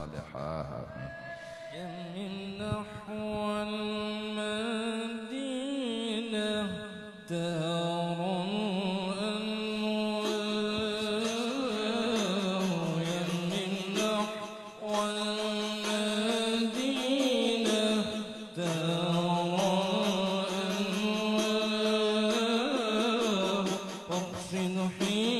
صالحا يمن نحو المدينة دار أنوار يمن نحو المدينة دار أنوار واقصد حين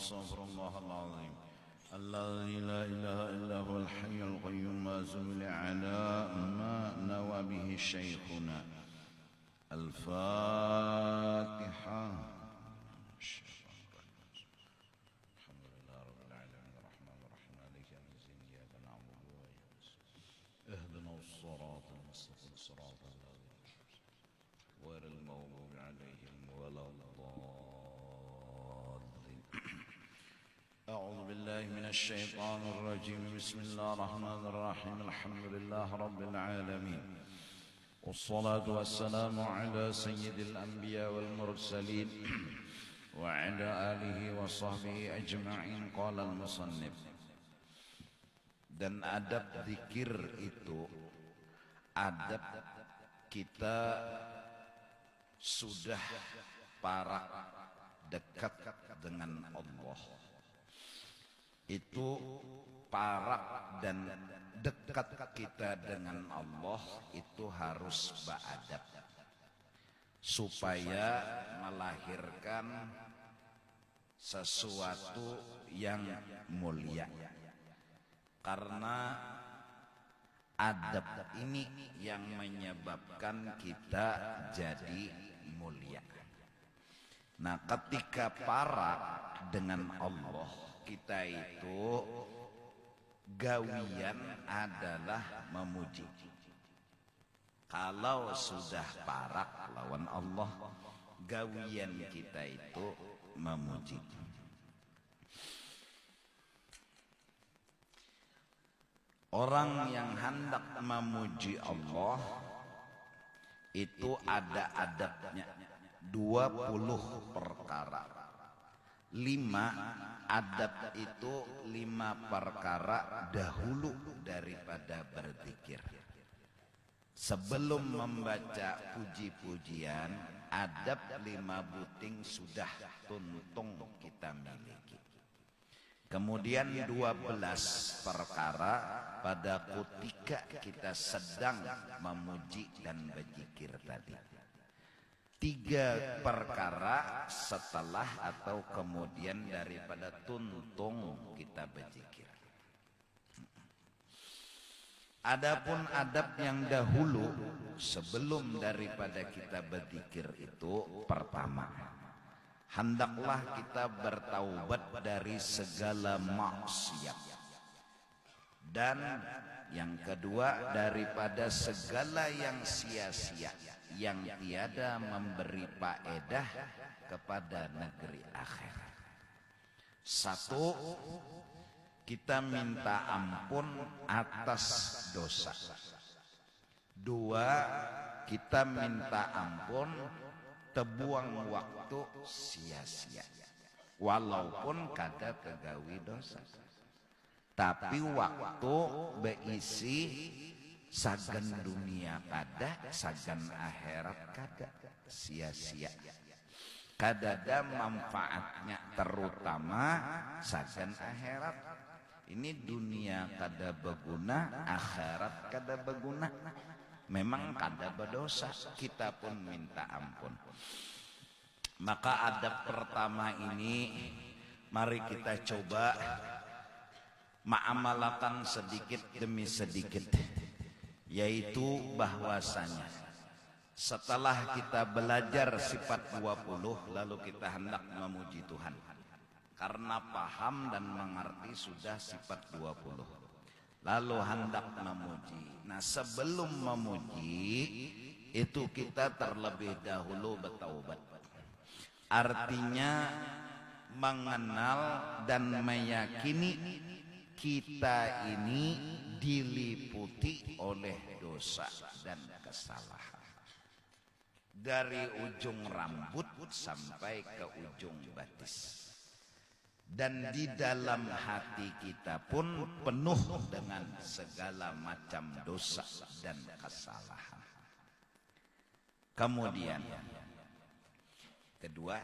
astaghfirullah al-azim alladzi la ilaha illa huwal hayyul qayyum wa zuli ala ma nawa bihi syekhuna al-fatihah. اهدنا الصراط المستقيم صراط الذين غير المغضوب عليهم ولا الضالين. أعوذ بالله من الشيطان الرجيم. بسم الله الرحمن الرحيم. الحمد لله رب العالمين والصلاة والسلام على سيد الأنبياء والمرسلين وعلى آله وصحبه أجمعين. قال المصنف: dan adab zikir itu adab kita sudah parak dekat dengan Allah. Itu parak dan dekat kita dengan Allah itu harus beradab supaya melahirkan sesuatu yang mulia. Karena adab ini yang menyebabkan kita jadi mulia. Nah, ketika parak dengan Allah, kita itu gawian adalah memuji. Kalau sudah parak lawan Allah, gawian kita itu memuji. Orang yang hendak memuji Allah itu ada adabnya 20 perkara. 5 adab itu 5 perkara dahulu daripada berzikir. Sebelum membaca puji-pujian, adab 5 buting sudah tuntung kita miliki. Kemudian 12 perkara pada ketika kita sedang memuji dan berzikir tadi. 3 perkara setelah atau kemudian daripada tuntung kita berzikir. Adapun adab yang dahulu sebelum daripada kita berzikir itu, pertama, hendaklah kita bertaubat dari segala maksiat. Dan yang kedua, daripada segala yang sia-sia, yang tiada memberi faedah kepada negeri akhirat. 1, kita minta ampun atas dosa. 2, kita minta ampun terbuang waktu sia-sia, walaupun kada kegawi dosa, tapi waktu beisi sagan dunia kada, sagan akhirat kada, sia-sia. Kadada manfaatnya, terutama sagan akhirat. Ini dunia kada berguna, akhirat kada berguna. Memang kada berdosa, kita pun minta ampun. Maka adab pertama ini mari kita coba mengamalkan sedikit demi sedikit, yaitu bahwasanya setelah kita belajar sifat 20, lalu kita hendak memuji Tuhan. Karena paham dan mengerti sudah sifat 20, lalu hendak memuji. Nah, sebelum memuji itu kita terlebih dahulu bertaubat. Artinya mengenal dan meyakini kita ini diliputi oleh dosa dan kesalahan. Dari ujung rambut sampai ke ujung batis. Dan di dalam hati kita pun penuh dengan segala macam dosa dan kesalahan. Kemudian kedua,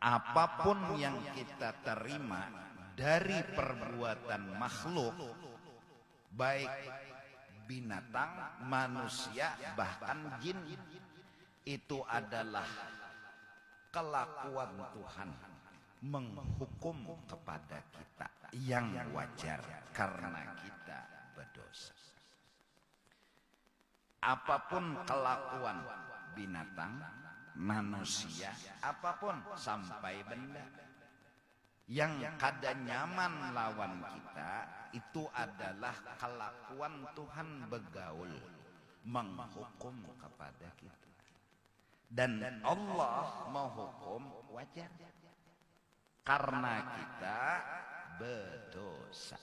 apapun yang kita terima dari perbuatan makhluk, baik binatang, manusia, bahkan jin, itu adalah kelakuan Tuhan. menghukum kepada kita yang wajar karena kita berdosa. Apapun kelakuan binatang, manusia, apapun sampai benda yang kada nyaman lawan kita, itu adalah kelakuan Tuhan begaul, menghukum kepada kita. Dan Allah menghukum wajar karena kita berdosa.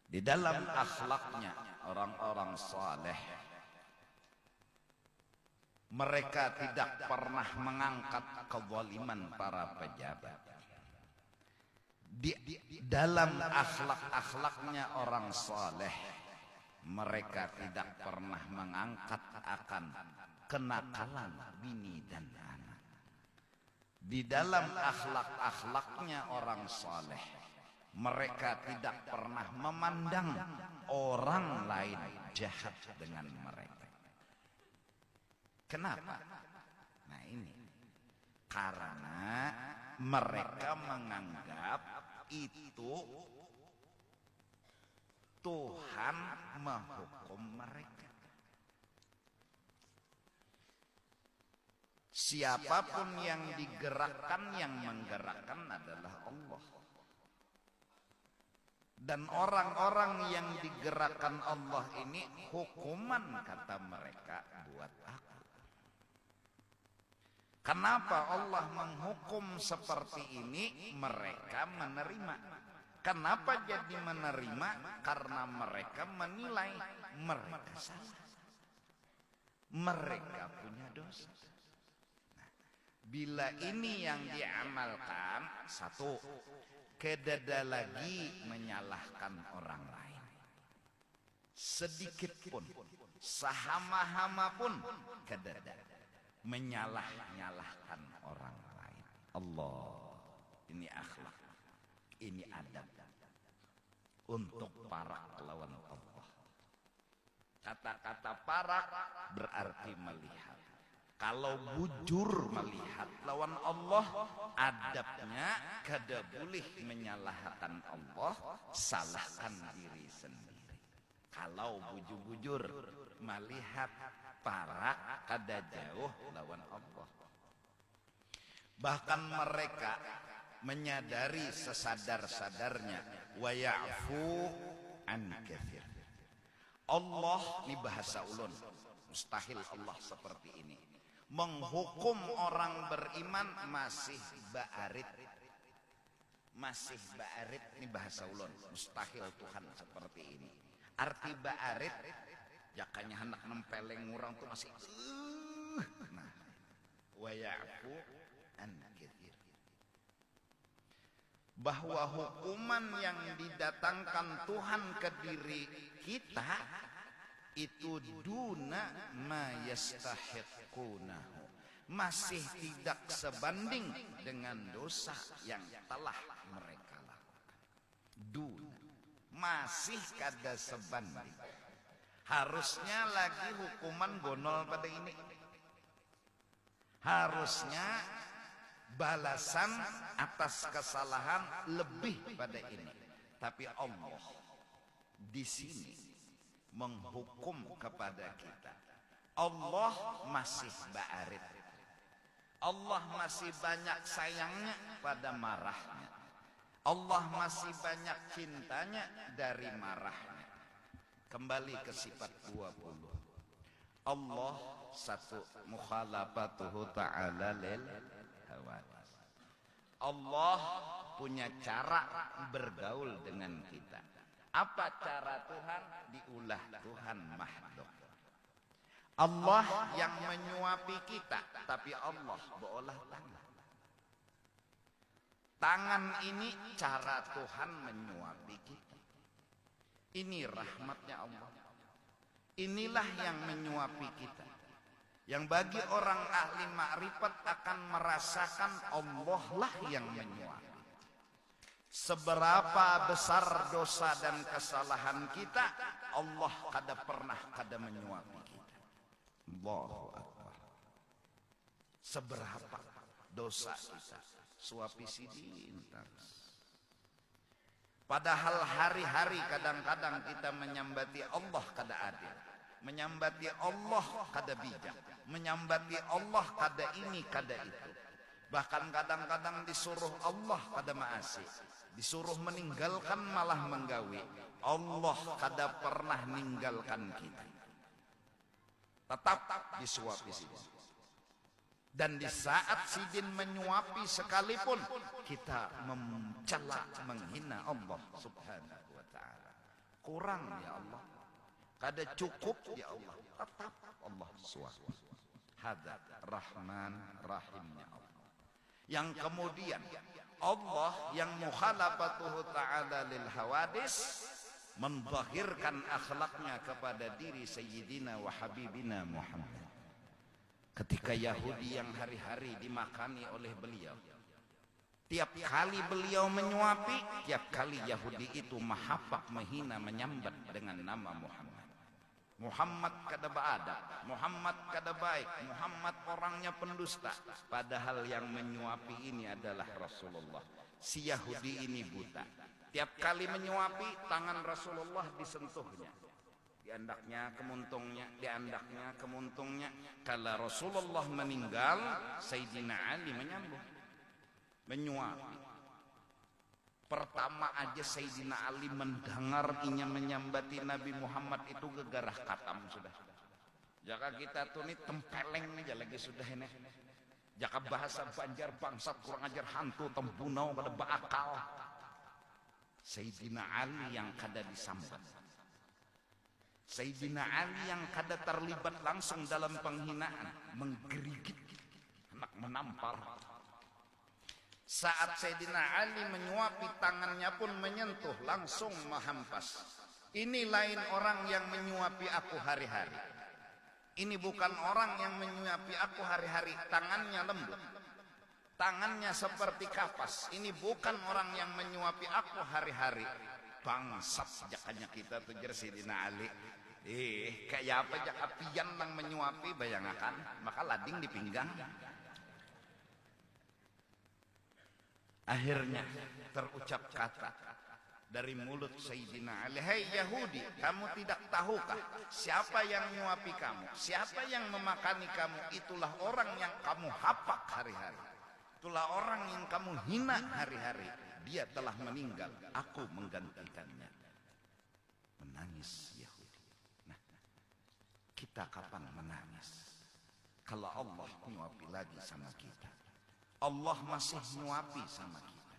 Di dalam akhlaknya orang-orang saleh, mereka tidak pernah mengangkat kezaliman para pejabat. Di dalam akhlak-akhlaknya orang saleh, mereka tidak pernah mengangkat akan kenakalan bini dan anak. Di dalam akhlak-akhlaknya orang saleh, mereka tidak pernah memandang orang lain jahat dengan mereka. Kenapa? Nah ini, karena mereka menganggap itu Tuhan menghukum mereka. Siapapun yang digerakkan, yang menggerakkan adalah Allah. Dan orang-orang yang digerakkan Allah ini hukuman, kata mereka, buat aku. Kenapa Allah menghukum seperti ini? Mereka menerima. Kenapa jadi menerima? Karena mereka menilai mereka salah, mereka punya dosa. Nah, bila ini yang diamalkan, satu, kedada lagi menyalahkan orang lain. Sedikit pun, sahama-hama pun kedada menyalah-nyalahkan orang lain. Allah, ini akhlak, ini adab untuk para lawan Allah. Kata-kata parak berarti melihat. Kalau bujur melihat lawan Allah, adabnya kada boleh menyalahkan Allah, salahkan diri sendiri. Kalau bujur-bujur melihat parak, kada jauh lawan Allah. Bahkan mereka menyadari sesadar-sadarnya, wa ya'fu an katsir. Allah, ini bahasa ulun, mustahil Allah seperti ini menghukum orang beriman masih ba'arid. Masih ba'arid, ini bahasa ulun, mustahil Tuhan seperti ini. Arti ba'arid, jakanya hendak nempeleng orang tuh masih nah, wa ya'fu an katsir. Bahwa hukuman yang didatangkan Tuhan ke diri kita itu duna ma yastahiqunahu, masih tidak sebanding dengan dosa yang telah mereka lakukan. Duna, masih kada sebanding. Harusnya lagi hukuman gonol pada ini. Harusnya balasan atas kesalahan lebih pada ini. Tapi Allah di sini menghukum kepada kita. Allah masih ba'arid. Allah masih banyak sayangnya pada marahnya. Allah masih banyak cintanya dari marahnya. Kembali ke sifat 20. Allah satu, mukhalafatuhu ta'ala lil hawadis. Allah punya cara bergaul dengan kita. Apa cara Tuhan? Diulah Tuhan makhluk. Allah yang menyuapi kita, tapi Allah berolah tangan. Tangan ini cara Tuhan menyuapi kita. Ini rahmatnya Allah. Inilah yang menyuapi kita. Yang bagi orang ahli makrifat akan merasakan Allah lah yang menyuapi. Seberapa besar dosa dan kesalahan kita, Allah kada menyuapi kita. Allahu Akbar. Seberapa dosa kita. Suapi sidin terus. Padahal hari-hari kadang-kadang kita menyambati Allah kada adil, menyambati Allah kada bijak, menyambati Allah kada ini kada itu. Bahkan kadang-kadang disuruh Allah kada maasi, disuruh meninggalkan malah menggawi. Allah kada pernah ninggalkan kita. Tetap disuapi sidin. Dan di saat sidin menyuapi sekalipun kita mencela, menghina Allah subhanahu wa ta'ala. Kurang ya Allah, kada cukup ya Allah, tetap Allah suapi. Hada Rahman Rahimnya Allah. Yang kemudian Allah yang mukhalafatuhu ta'ala lil hawadis, menzahirkan akhlaknya kepada diri Sayyidina wa Habibina Muhammad. Ketika Yahudi yang hari-hari dimakani oleh beliau, tiap kali beliau menyuapi, tiap kali Yahudi itu mahapak, menghina, menyambat dengan nama Muhammad. Muhammad kada beradab, Muhammad kada baik, Muhammad orangnya pendusta. Padahal yang menyuapi ini adalah Rasulullah. Si Yahudi ini buta. Tiap kali menyuapi, tangan Rasulullah disentuhnya. Diandaknya kemuntungnya, diandaknya kemuntungnya. Kalau Rasulullah meninggal, Sayyidina Ali menyambut, menyuapi. Pertama aja Sayyidina Ali mendengar inya menyambati Nabi Muhammad itu gegarah katam sudah. Jaka kita tuh nih tempeleng aja lagi sudah ini. Jaka bahasa Banjar bangsat kurang ajar hantu tembunau pada bakal. Sayyidina Ali yang kada disambat. Sayyidina Ali yang kada terlibat langsung dalam penghinaan, menggerigit, hendak menampar. Saat Sayyidina Ali menyuapi, tangannya pun menyentuh, langsung menghampas. Ini lain orang yang menyuapi aku hari-hari. Ini bukan orang yang menyuapi aku hari-hari, tangannya lembut, tangannya seperti kapas. Ini bukan orang yang menyuapi aku hari-hari. Bangsat jakanya kita tuh Sayyidina Ali. Kayak apa jak apian nang menyuapi, bayangkan, maka lading di pinggang. Akhirnya terucap kata dari mulut Sayyidina Ali, "Hei Yahudi, kamu tidak tahukah siapa yang menyuapi kamu, siapa yang memakani kamu? Itulah orang yang kamu hapak hari-hari, itulah orang yang kamu hina hari-hari. Dia telah meninggal, aku menggantikannya." Menangis Yahudi. Nah, kita kapan menangis? Kalau Allah menyuapi lagi sama kita. Allah masih menyuapi sama kita.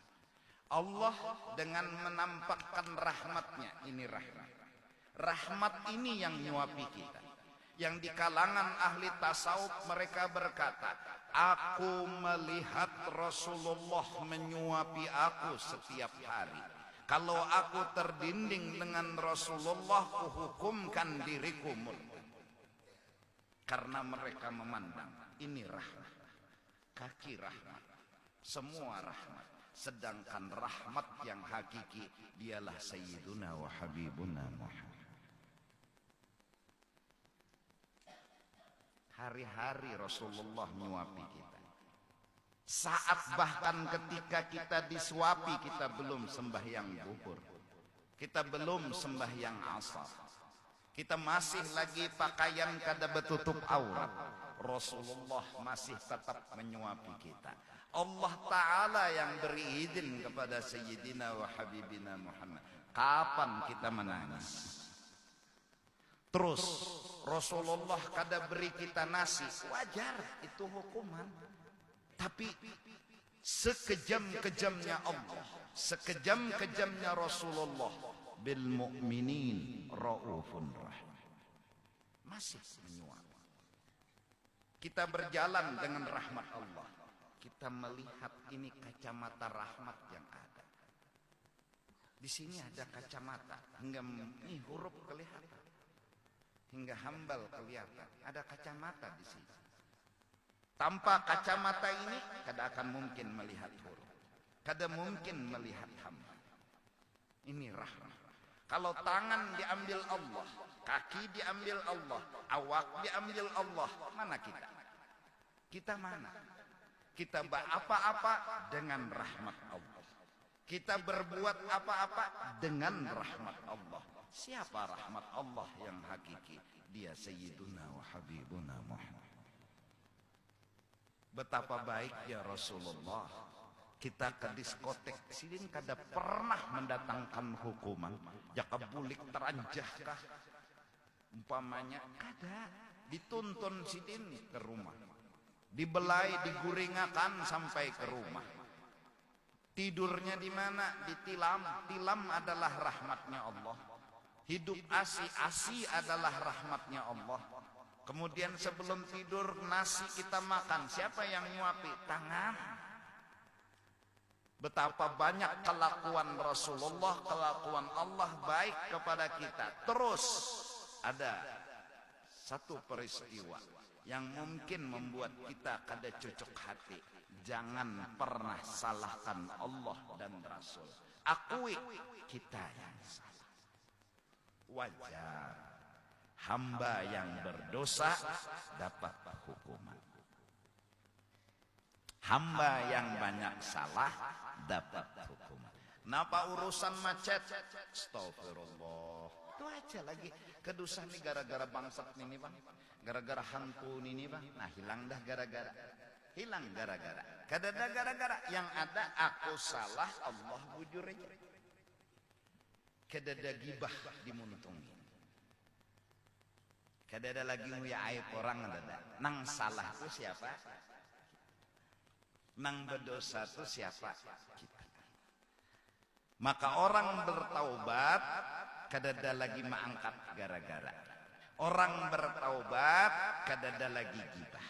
Allah dengan menampakkan rahmatnya, ini rahmat. Rahmat ini yang menyuapi kita. Yang di kalangan ahli tasawuf mereka berkata, aku melihat Rasulullah menyuapi aku setiap hari. Kalau aku terdinding dengan Rasulullah, kuhukumkan diriku murtad. Karena mereka memandang ini rahmat, kaki rahmat, semua rahmat. Sedangkan rahmat yang hakiki dialah Sayyiduna wa Habibuna Muhammad. Hari-hari Rasulullah menyuapi kita. Saat bahkan ketika kita disuapi, kita belum sembahyang zuhur, kita belum sembahyang asar, kita masih lagi pakaian kada betutup aurat, Rasulullah masih tetap menyuapi kita. Allah Ta'ala yang beri izin kepada Sayyidina wa Habibina Muhammad. Kapan kita menangis? Terus Rasulullah kada beri kita nasi, wajar, itu hukuman. Tapi sekejam-kejamnya Allah, sekejam-kejamnya Rasulullah, bil mu'minin raufun rahim, masih menyuapi. Kita berjalan dengan rahmat Allah, kita melihat ini kacamata rahmat yang ada. Di sini ada kacamata, hingga ini huruf kelihatan, hingga hambal kelihatan. Ada kacamata di sini. Tanpa kacamata ini, kada akan mungkin melihat huruf, kada mungkin melihat hamba. Ini rahmat. Kalau tangan diambil Allah, kaki diambil Allah, awak diambil Allah, mana kita? Kita mana? Kita apa-apa dengan rahmat Allah. Kita berbuat apa-apa dengan rahmat Allah. Siapa rahmat Allah yang hakiki? Dia Sayyiduna wa Habibuna Muhammad. Betapa baik ya Rasulullah. Kita ke diskotek sidin kada pernah mendatangkan hukuman. Jaka bulik teranjahkah? Umpamanya kada. Dituntun sidin ke rumah. Dibelai, diguringakan sampai ke rumah. Tidurnya di mana? Di tilam. Tilam adalah rahmatnya Allah. Hidup asi adalah rahmatnya Allah. Kemudian sebelum tidur nasi kita makan. Siapa yang nyuapi? Tangan. Betapa banyak kelakuan Rasulullah, kelakuan Allah baik kepada kita. Terus ada satu peristiwa yang mungkin membuat kita kada cocok hati. Jangan pernah salahkan Allah dan Rasul. Akui kita yang salah. Wajar hamba yang berdosa dapat hukuman. Hamba yang banyak salah dapat hukuman. Kenapa urusan macet? Astagfirullah. Itu aja lagi. Kedusan nih gara-gara bangsat ini bang. Gara-gara hantu ini bang. Nah hilang dah gara-gara. Hilang gara-gara. Kada ada gara-gara. Yang ada aku salah, Allah bujur aja. Kada ada gibah dimuntungi. Kada ada lagi nguya aib orang ada. Nang salah itu siapa? Nang berdosa itu siapa? Kita. Maka orang bertaubat kada ada lagi mengangkat gara-gara. Orang bertaubat kada ada lagi gibah.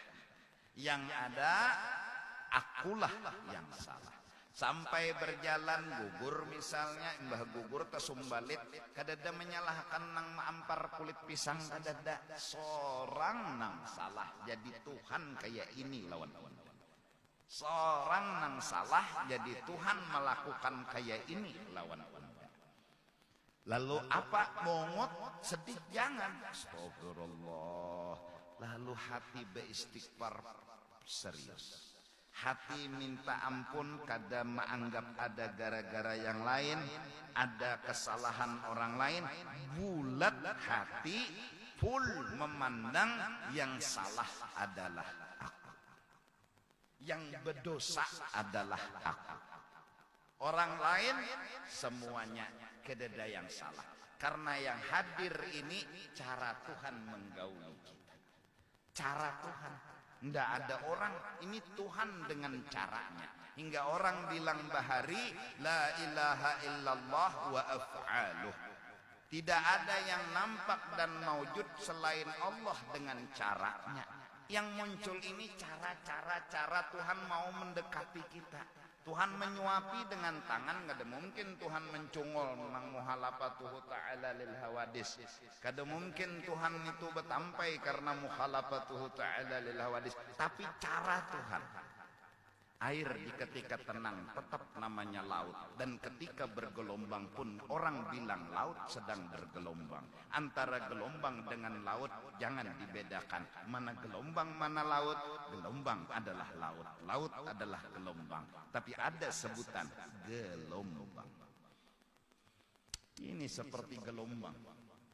Yang ada akulah yang salah. Sampai berjalan gugur misalnya, mbah gugur tesumbalit, kadada menyalahkan nang maampar kulit pisang, kadada seorang nang salah jadi Tuhan kayak ini lawan. Seorang nang salah jadi Tuhan melakukan kayak ini lawan. Lalu apa? Mongot, sedih jangan. Astagfirullah. Lalu hati beristighfar serius. Hati minta ampun kada menganggap ada gara-gara yang lain, ada kesalahan orang lain. Bulat hati full memandang yang salah adalah aku. Yang berdosa adalah aku. Orang lain semuanya kedada yang salah. Karena yang hadir ini cara Tuhan menggauli kita. Cara Tuhan. Tidak ada orang, ini Tuhan dengan caranya. Hingga orang bilang bahari, la ilaha illallah wa af'aluh. Tidak ada yang nampak dan maujud selain Allah dengan caranya. Yang muncul ini cara Tuhan mau mendekati kita. Tuhan menyuapi dengan tangan, kada mungkin Tuhan mencungol nang muhalafatuhu ta'ala lil hawadis. Kada mungkin Tuhan itu betampai karena muhalafatuhu ta'ala lil hawadis. Tapi cara Tuhan. Air di ketika tenang tetap namanya laut. Dan ketika bergelombang pun orang bilang laut sedang bergelombang. Antara gelombang dengan laut jangan dibedakan. Mana gelombang, mana laut. Gelombang adalah laut. Laut adalah gelombang. Tapi ada sebutan gelombang. Ini seperti gelombang.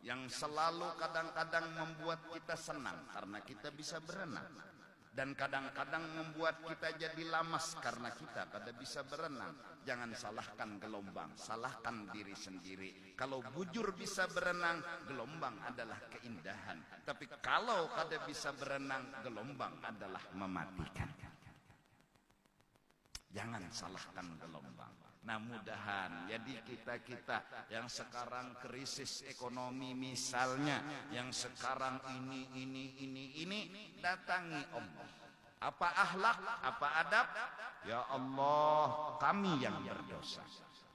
Yang selalu kadang-kadang membuat kita senang. Karena kita bisa berenang. Dan kadang-kadang membuat kita jadi lamas karena kita kada bisa berenang. Jangan salahkan gelombang, salahkan diri sendiri. Kalau bujur bisa berenang, gelombang adalah keindahan. Tapi kalau kada bisa berenang, gelombang adalah mematikan. Jangan salahkan gelombang. Nah mudahan jadi kita yang sekarang krisis ekonomi misalnya, yang sekarang ini datangi Allah. Apa akhlak, apa adab? Ya Allah, kami yang berdosa,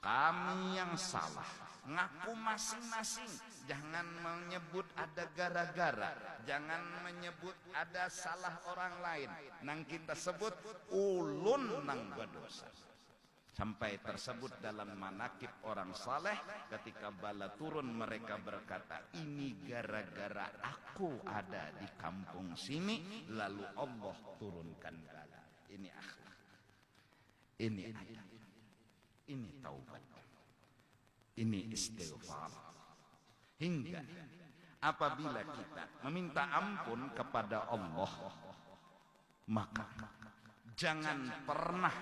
kami yang salah. Ngaku masing-masing. Jangan menyebut ada gara-gara, jangan menyebut ada salah orang lain. Nang kita sebut ulun nang berdosa. Sampai tersebut dalam manakib orang saleh, ketika bala turun mereka berkata, ini gara-gara aku ada di kampung sini, lalu Allah turunkan bala. ini akhlak, ini adab, ini taubat, ini istighfar. Hingga apabila kita meminta ampun kepada Allah, maka jangan pernah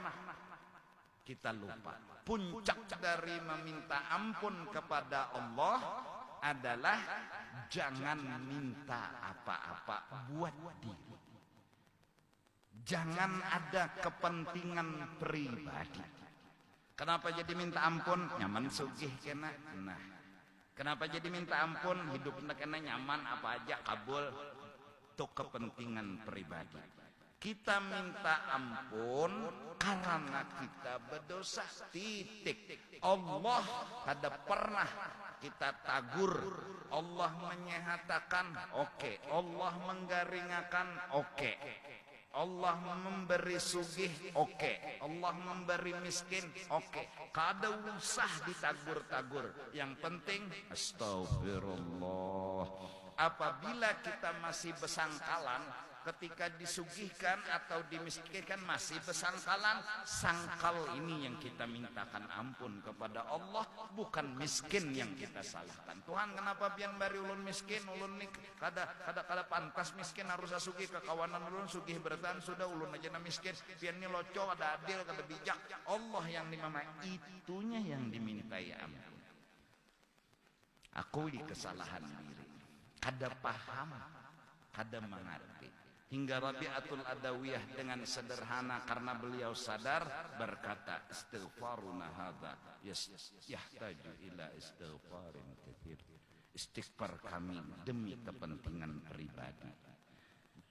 kita lupa. Puncak dari meminta ampun kepada Allah adalah jangan minta apa-apa buat diri. Jangan ada kepentingan pribadi. Kenapa jadi minta ampun? Nyaman sugih kena. Nah, kenapa jadi minta ampun? Hidup kena nyaman apa aja kabul. Itu kepentingan pribadi. Kita minta ampun karena kita berdosa, titik. Allah kada pernah kita tagur. Allah menyehatakan, oke. Allah menggaringakan, oke. Allah memberi sugih, oke. Allah memberi miskin, oke. Kada usah ditagur-tagur. Yang penting astagfirullah. Apabila kita masih besangkalan ketika disugihkan atau dimiskinkan, masih besangkalan, sangkal ini yang kita mintakan ampun kepada Allah, bukan miskin yang kita salahkan. Tuhan, kenapa pian bari ulun miskin? Ulun ni kada pantas miskin, harus sugih ke kawanan ulun sugih bertahan, sudah ulun aja na miskin. Pian ni loco, kada adil, kada bijak. Allah yang dimana itunya yang dimintai ampun. Akui kesalahan diri, kada paham, kada mengerti. Hingga Rabi'atul Adawiyah dengan sederhana karena beliau sadar berkata, istighfaruna hadza yahtaju ila istighfarin katsir. Istighfar kami demi kepentingan pribadi.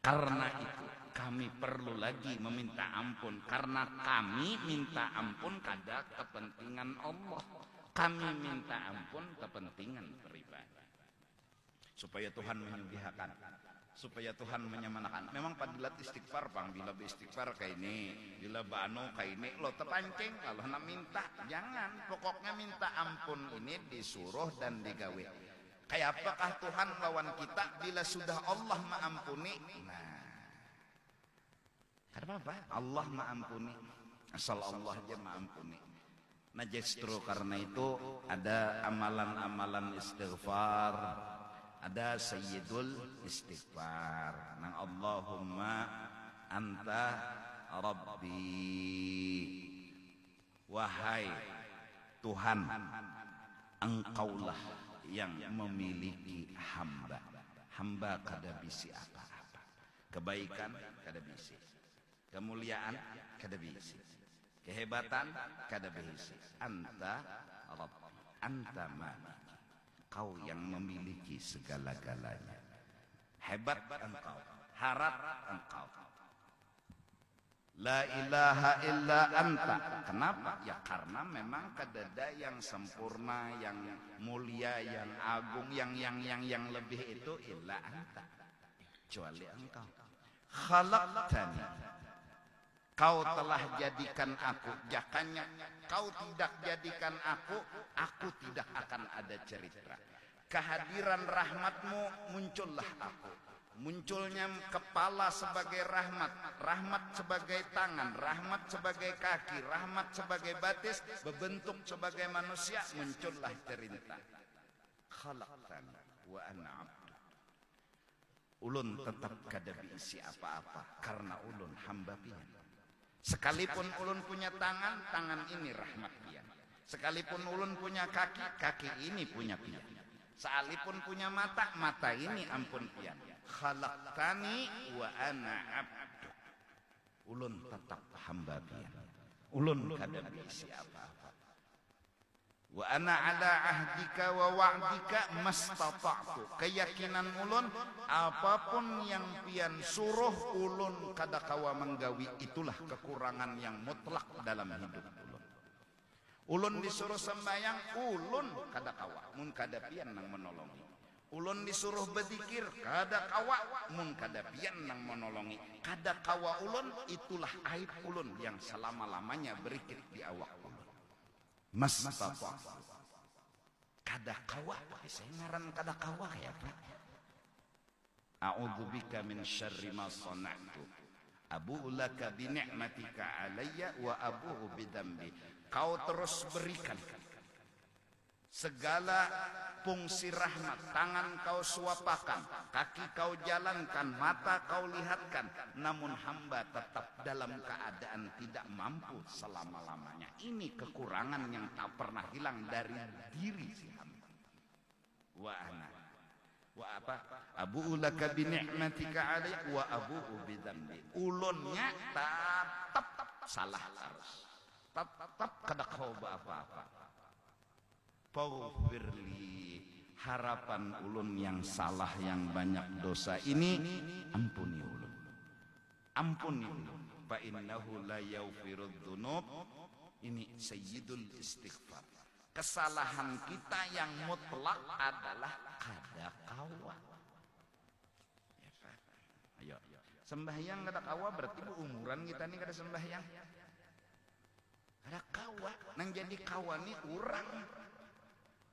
Karena itu kami perlu lagi meminta ampun, karena kami minta ampun kada kepentingan Allah. Kami minta ampun kepentingan pribadi. Supaya Tuhan menyugihakan, supaya Tuhan menyemanakan. Memang padilat istighfar bang, bila beristighfar kayak ini, bila bano kayak ini, lo terpancing kalau nak minta, jangan. Pokoknya minta ampun ini disuruh dan digawe. Kayak apakah Tuhan lawan kita bila sudah Allah mengampuni? Nah, kenapa? Allah mengampuni, asal Allah aja mengampuni. Nah justru karena itu ada amalan-amalan istighfar. Ada sayyidul istighfar. Nang Allahumma anta rabbi. Wahai Tuhan, engkaulah yang memiliki hamba. Hamba kada bisi apa-apa. Kebaikan kada bisi. Kemuliaan kada bisi. Kehebatan kada bisi. Anta rabbi. Anta malik. Kau yang memiliki segala-galanya. Hebat engkau, harap engkau. La ilaha illa anta. Kenapa? Ya karena memang kadada yang sempurna, yang mulia, yang agung, yang lebih itu illa anta. Kecuali engkau. Khalaqtani. Kau telah jadikan aku. Jakanya kau tidak jadikan aku tidak akan ada cerita. Kehadiran rahmatmu muncullah aku. Munculnya kepala sebagai rahmat, rahmat sebagai tangan, rahmat sebagai kaki, rahmat sebagai batis, berbentuk sebagai manusia, muncullah cerita. Khalaqtani wa ana abdu. Ulun tetap kada diisi apa-apa karena ulun hamba pian. Sekalipun ulun punya tangan, tangan ini rahmat pian. Sekalipun ulun punya kaki, kaki ini punya pian. Sekalipun punya mata, mata ini ampun pian. Khalaqtani wa ana abdu. Ulun tetap hamba pian. Ulun kada diisi apa-apa. Wa ana ala ahdika wa wa'dika mastata'tu. Keyakinan ulun, apapun yang pian suruh ulun kada kawa menggawi, itulah kekurangan yang mutlak dalam hidup ulun. Ulun disuruh sembayang, ulun kada kawa, mun kada pian nang menolongi. Ulun disuruh berzikir, kada kawa, mun kada pian nang menolongi. Kada kawa ulun, itulah aib ulun yang selama-lamanya berikit di awak ulun. Mas Papa kada kawa, saya ngaran kada kawa ya Pak. A'udzubika min syarri ma sana'tu. Abu'u laka bi ni'matika alayya wa abu'u bidambi. Kau terus berikan segala fungsi rahmat, tangan kau suapakan, kaki kau jalankan, mata kau lihatkan, namun hamba tetap dalam keadaan tidak mampu selama-lamanya. Ini kekurangan yang tak pernah hilang dari diri si hamba. Wa ana wa apa? Abu'u laka bi ni'matika alayya wa abu'u bidambi. Ulunnya tetap salah terus. Tetap kada kau apa-apa. Faghfirli, harapan ulun yang salah, yang banyak dosa ini ampuni ulun, ampuni ulun. Fa innahu la yaghfirud dzunub. Ini sayyidul istighfar. Kesalahan kita yang mutlak adalah kada kawa. Ayo, sembahyang kada kawa berarti umuran kita nih kada sembahyang. Kada kawa, nang jadi kawa nih urang.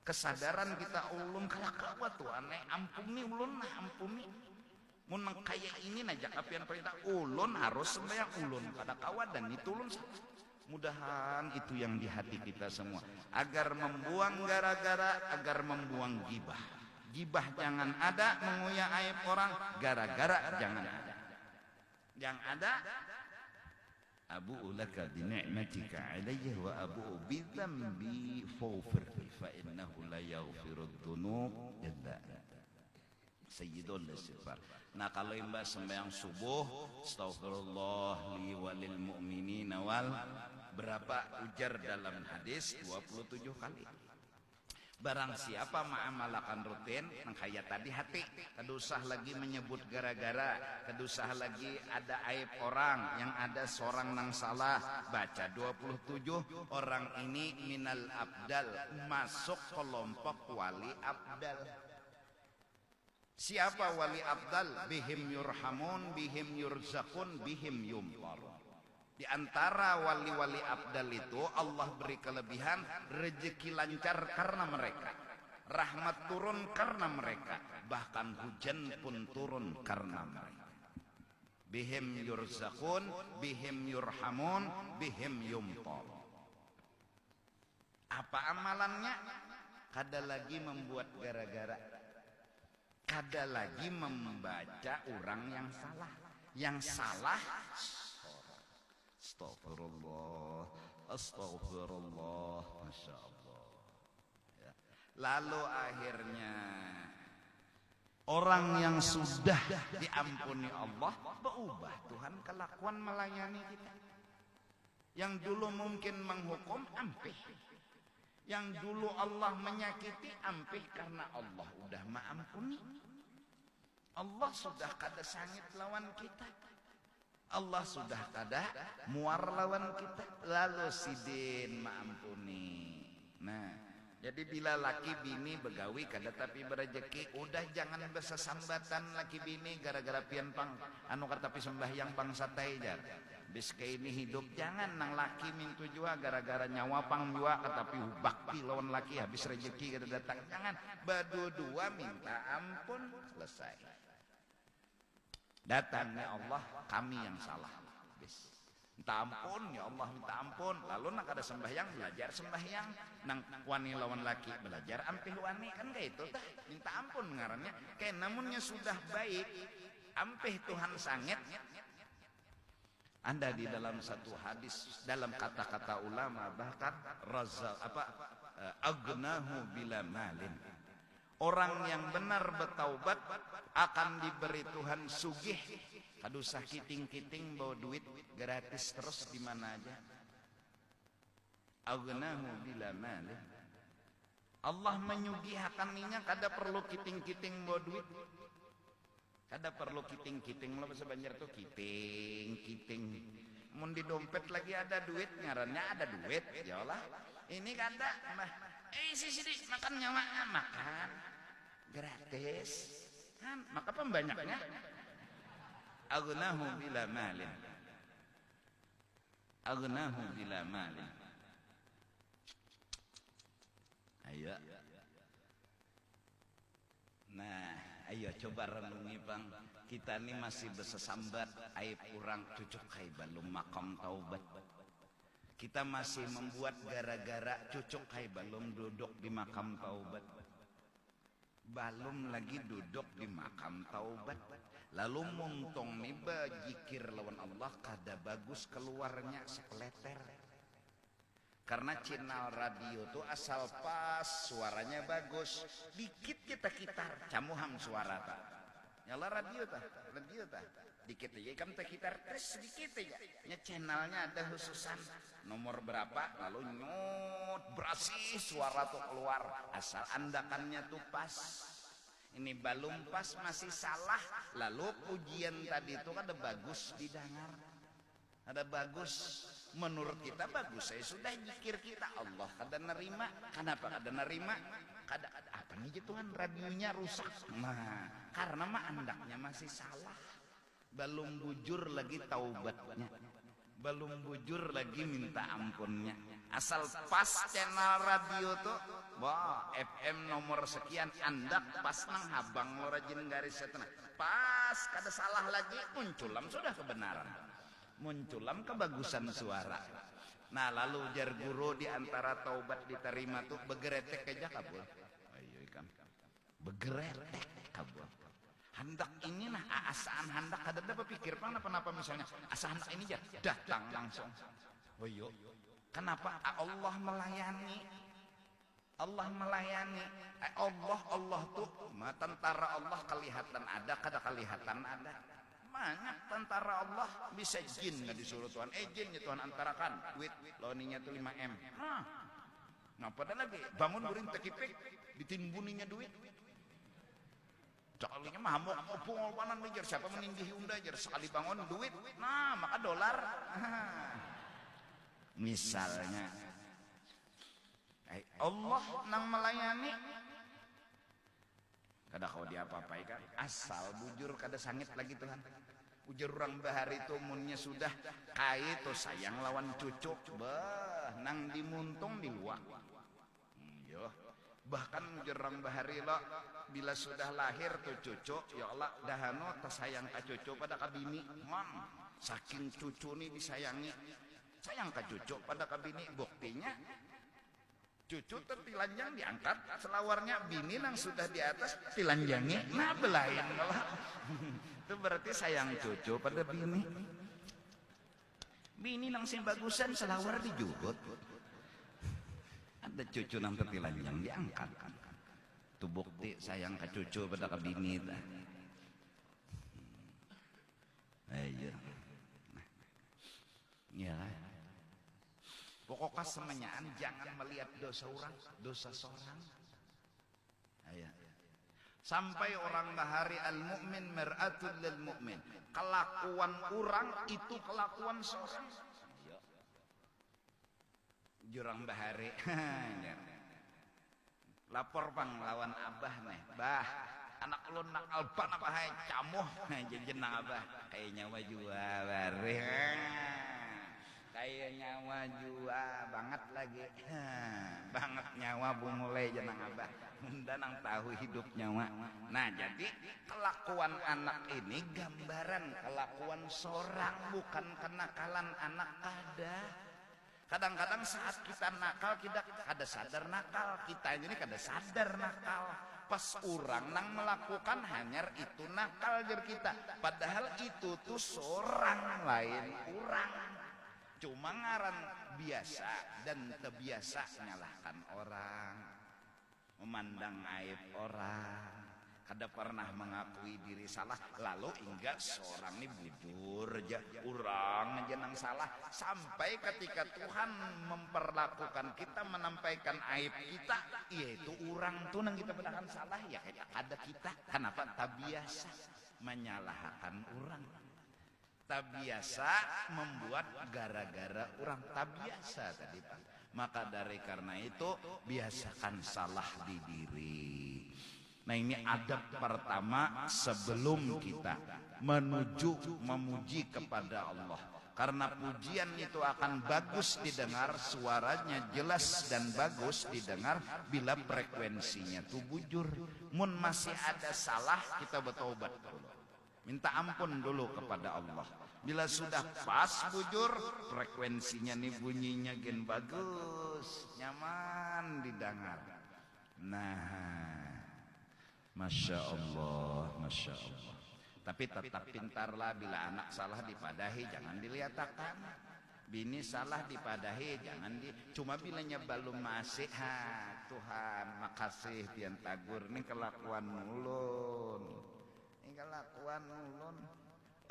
Kesadaran kita ulun kada kawa tuh aneh, ampuni ulun, nah ampuni. Mun kayak ini najak apian perintah ulun harus sembahyang, ulun kada kawa dan itu ulun salah. Mudahan itu yang di hati kita semua, agar membuang gara-gara, agar membuang gibah. Gibah jangan ada, menguyak aib orang, gara-gara jangan ada. Yang ada abu'u laka bi ni'matika alayya wa abu'u bi dhanbi faghfirli fa innahu la yaghfirud dzunub illa anta. Sayyidul istighfar. Nah, kalau mbak sembahyang subuh, astaghfirullah li walil mu'minina wal, berapa ujar dalam hadis? 27 kali. Barang siapa mengamalkan rutin, nangkaya tadi hati, kada usah lagi menyebut gara-gara, kada usah lagi ada aib orang, yang ada seorang nang salah, baca 27, orang ini minal abdal, masuk kelompok wali abdal. Siapa wali abdal? Bihim yurhamun, bihim yurzakun, bihim yumtarun. Di antara wali-wali abdal itu Allah beri kelebihan, rezeki lancar karena mereka, rahmat turun karena mereka, bahkan hujan pun turun karena mereka. Bihim yurzakun, bihim yurhamun, bihim yumtar. Apa amalannya? Kada lagi membuat gara-gara, kada lagi membaca orang yang salah. Yang salah astagfirullah, astagfirullah, masya Allah. Ya. Lalu akhirnya orang yang sudah diampuni Allah berubah. Tuhan kelakuan melayani kita. Yang dulu mungkin menghukum, ampih. Yang dulu Allah menyakiti, ampih karena Allah udah maampuni. Allah sudah kada sangit lawan kita. Allah sudah kada muar lawan kita, lalu sidin maampuni. Nah, jadi bila laki bini begawi kada tapi berejeki, udah jangan bersesambatan laki bini gara-gara pian pang anu kata pi sembahyang pang satai jar. Bis ke ini hidup jangan nang laki mintu jua gara-gara nyawa pang jua kata pi bakti lawan laki habis rejeki kada datang. Jangan, berdua minta ampun, selesai. Datangnya Allah, kami yang salah. Bis. Minta ampun, ya Allah minta ampun. Lalu nak ada sembahyang, belajar sembahyang. Nang wani lawan laki, belajar ampih wani. Kan kayak itu dah, minta ampun ngarannya. Kayak namunnya sudah baik, ampih Tuhan sangit. Anda di dalam satu hadis, dalam kata-kata ulama, bahkan razal apa agnahu bila malin. Orang yang benar bertaubat akan diberi Tuhan sugih, kada usah kiting-kiting bawa duit gratis terus di mana aja. Agnahu bila malin. Allah menyugihakannya, kada perlu kiting-kiting bawa duit. Kada perlu kiting-kiting, lo bahasa Banjar tuh kiting-kiting. Mun di dompet lagi ada duit, ngarannya ada duit, ya Allah. Ini kada, mah. Sini makan nyawa, makan gratis. Kan, maka pembanyaknya. Agnahu bila malin. Agnahu bila malin. Ayo. Nah, ayo coba renungi bang. kita ini masih bersesambat aib kurang cucuk hai belum makam taubat. Kita masih membuat gara-gara cucuk hai belum duduk di makam taubat. Belum lagi duduk di makam taubat. Lalu muntong nih bajikir lawan Allah kada bagus keluarnya sekeleter. Karena channel radio tuh asal pas suaranya bagus, dikit kita kitar camuham suara tak. Nyala radio tah, dikit aja kamu tak kitar tes sedikit aja. Nya channelnya ada khususan nomor berapa, lalu nyut berasih suara tuh keluar asal andakannya tuh pas. Ini belum pas masih salah, lalu pujian tadi itu ada bagus didengar, ada bagus. Menurut kita bagus, saya sudah zikir kita Allah kada nerima. Kenapa kada nerima? Kada apa nih Tuhan radionya rusak. Nah, karena mah andaknya masih salah. Belum bujur lagi taubatnya. Belum bujur lagi minta ampunnya. Asal pas channel radio tuh, wah FM nomor sekian andak pas nang habang lo rajin garis setengah. Pas kada salah lagi munculam sudah kebenaran. Munculam kebagusan suara. Nah lalu jar guru di antara taubat diterima tuh begeretek aja kabul. Ayo ikan. Begeretek kabul. Hendak ini nah asaan hendak ada pikir apa misalnya asaan ini jar datang langsung. Oh iya. Kenapa Allah melayani? Allah melayani. Allah tuh tentara Allah kelihatan ada kada kelihatan ada. Banyak tentara Allah bisa jin nggak disuruh Tuhan. Jin ya Tuhan antarakan duit loninya tuh 5M. Ngapa dah lagi bangun buring tekipik ditimbuninya duit. Cakalinya mah mau pungol panan mejer siapa menindih Hyundai jar sekali bangun duit. Nah maka dolar. Misalnya Allah nang melayani kada kau diapa-apai kan asal bujur kada sangit lagi Tuhan. Ujar orang bahari itu munnya sudah kai to sayang lawan cucuk bah nang dimuntung di luak. Yo bahkan ujar orang bahari lo bila sudah lahir tuh cucuk ya Allah dahano tasayang ka cucuk pada kabini man saking cucu nih disayangi sayang ka cucuk pada kabini buktinya cucu tertilanjang diangkat selawarnya bini nang sudah di atas tilanjangi nah belain malah itu berarti sayang cucu pada bini nang sing bagusan selawar dijugot ada cucu nang tertilanjang diangkat itu bukti sayang ke cucu pada ke bini ayo ya pokoknya semenyaan jangan melihat dosa orang, dosa seorang. Ayah. Sampai orang bahari al-mu'min mir'atul lil mu'min. Kelakuan orang itu kelakuan seorang. Jurang bahari. Lapor bang lawan abah nih. Bah, anak lu nakal pan apa hai camuh jenang abah. Kayaknya wajua bari. Kayak nyawa jua banget lagi banget nyawa bumulai jenang abah bunda nang tahu hidup nyawa. Nah jadi kelakuan anak ini gambaran kelakuan seorang bukan kenakalan anak ada. Kadang-kadang saat kita nakal kita kada sadar nakal kita ini kada sadar nakal pas orang nang melakukan hanyar itu nakal jar kita padahal itu tuh seorang lain orang. Cuma ngaran biasa dan terbiasa menyalahkan orang, memandang aib orang, kada pernah mengakui diri salah, lalu hingga seorang ini bujur aja, orang aja nang salah, sampai ketika Tuhan memperlakukan kita, menampaikan aib kita, yaitu orang tuh nang kita bedakan salah, ya kayak ada kita, kenapa tak biasa menyalahkan orang. Tak biasa membuat gara-gara orang tak biasa tadi Pak. Maka dari karena itu biasakan salah di diri. Nah ini adab pertama sebelum kita menuju memuji kepada Allah. Karena pujian itu akan bagus didengar, suaranya jelas dan bagus didengar bila frekuensinya tuh bujur. Mun masih ada salah kita bertobat dulu. Minta ampun dulu kepada Allah. Bila sudah pas bujur, frekuensinya nih bunyinya gen bagus, nyaman didengar. Nah, Masya Allah, Masya Allah. Tapi tetap pintarlah, bila anak salah dipadahi, jangan diliatakan. Bini salah dipadahi, jangan cuma bilanya belum masih, Tuhan makasih tian tagur, ini kelakuan mulun. Ini kelakuan mulun.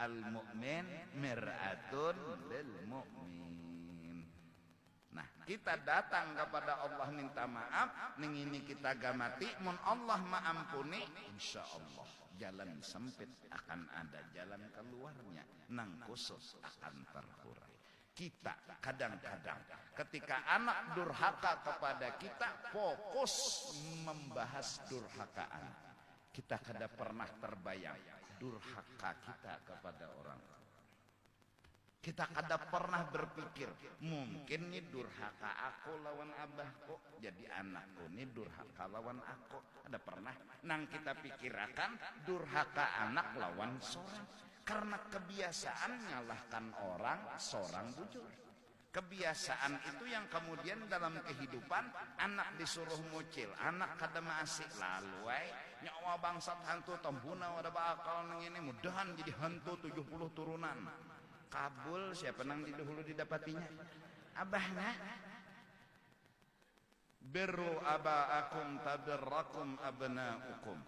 Al-mu'min mir'atun lil mu'min. Nah, kita datang kepada Allah minta maaf, ning ini kita gamati, mun Allah maampuni, insya Allah jalan sempit akan ada jalan keluarnya, nang khusus akan terhurai. Kita kadang-kadang ketika anak durhaka kepada kita, fokus membahas durhakaan. Kita kada pernah terbayang durhaka kita kepada orang. Kita kada pernah berpikir, mungkin nih durhaka aku lawan abahku, jadi anakku nih durhaka lawan aku. Ada pernah nang kita pikirakan durhaka anak lawan seorang. Karena kebiasaan nyalahkan orang, seorang bujur. Kebiasaan itu yang kemudian dalam kehidupan anak disuruh mucil, anak kada masih lalu nyawa bangsat hantu tambuna wada bakal nang ini mudahan jadi hantu 70 turunan. Kabul siapa nang di dahulu didapatinya? Abahnya. Birru abaakum tabirrakum abnaukum.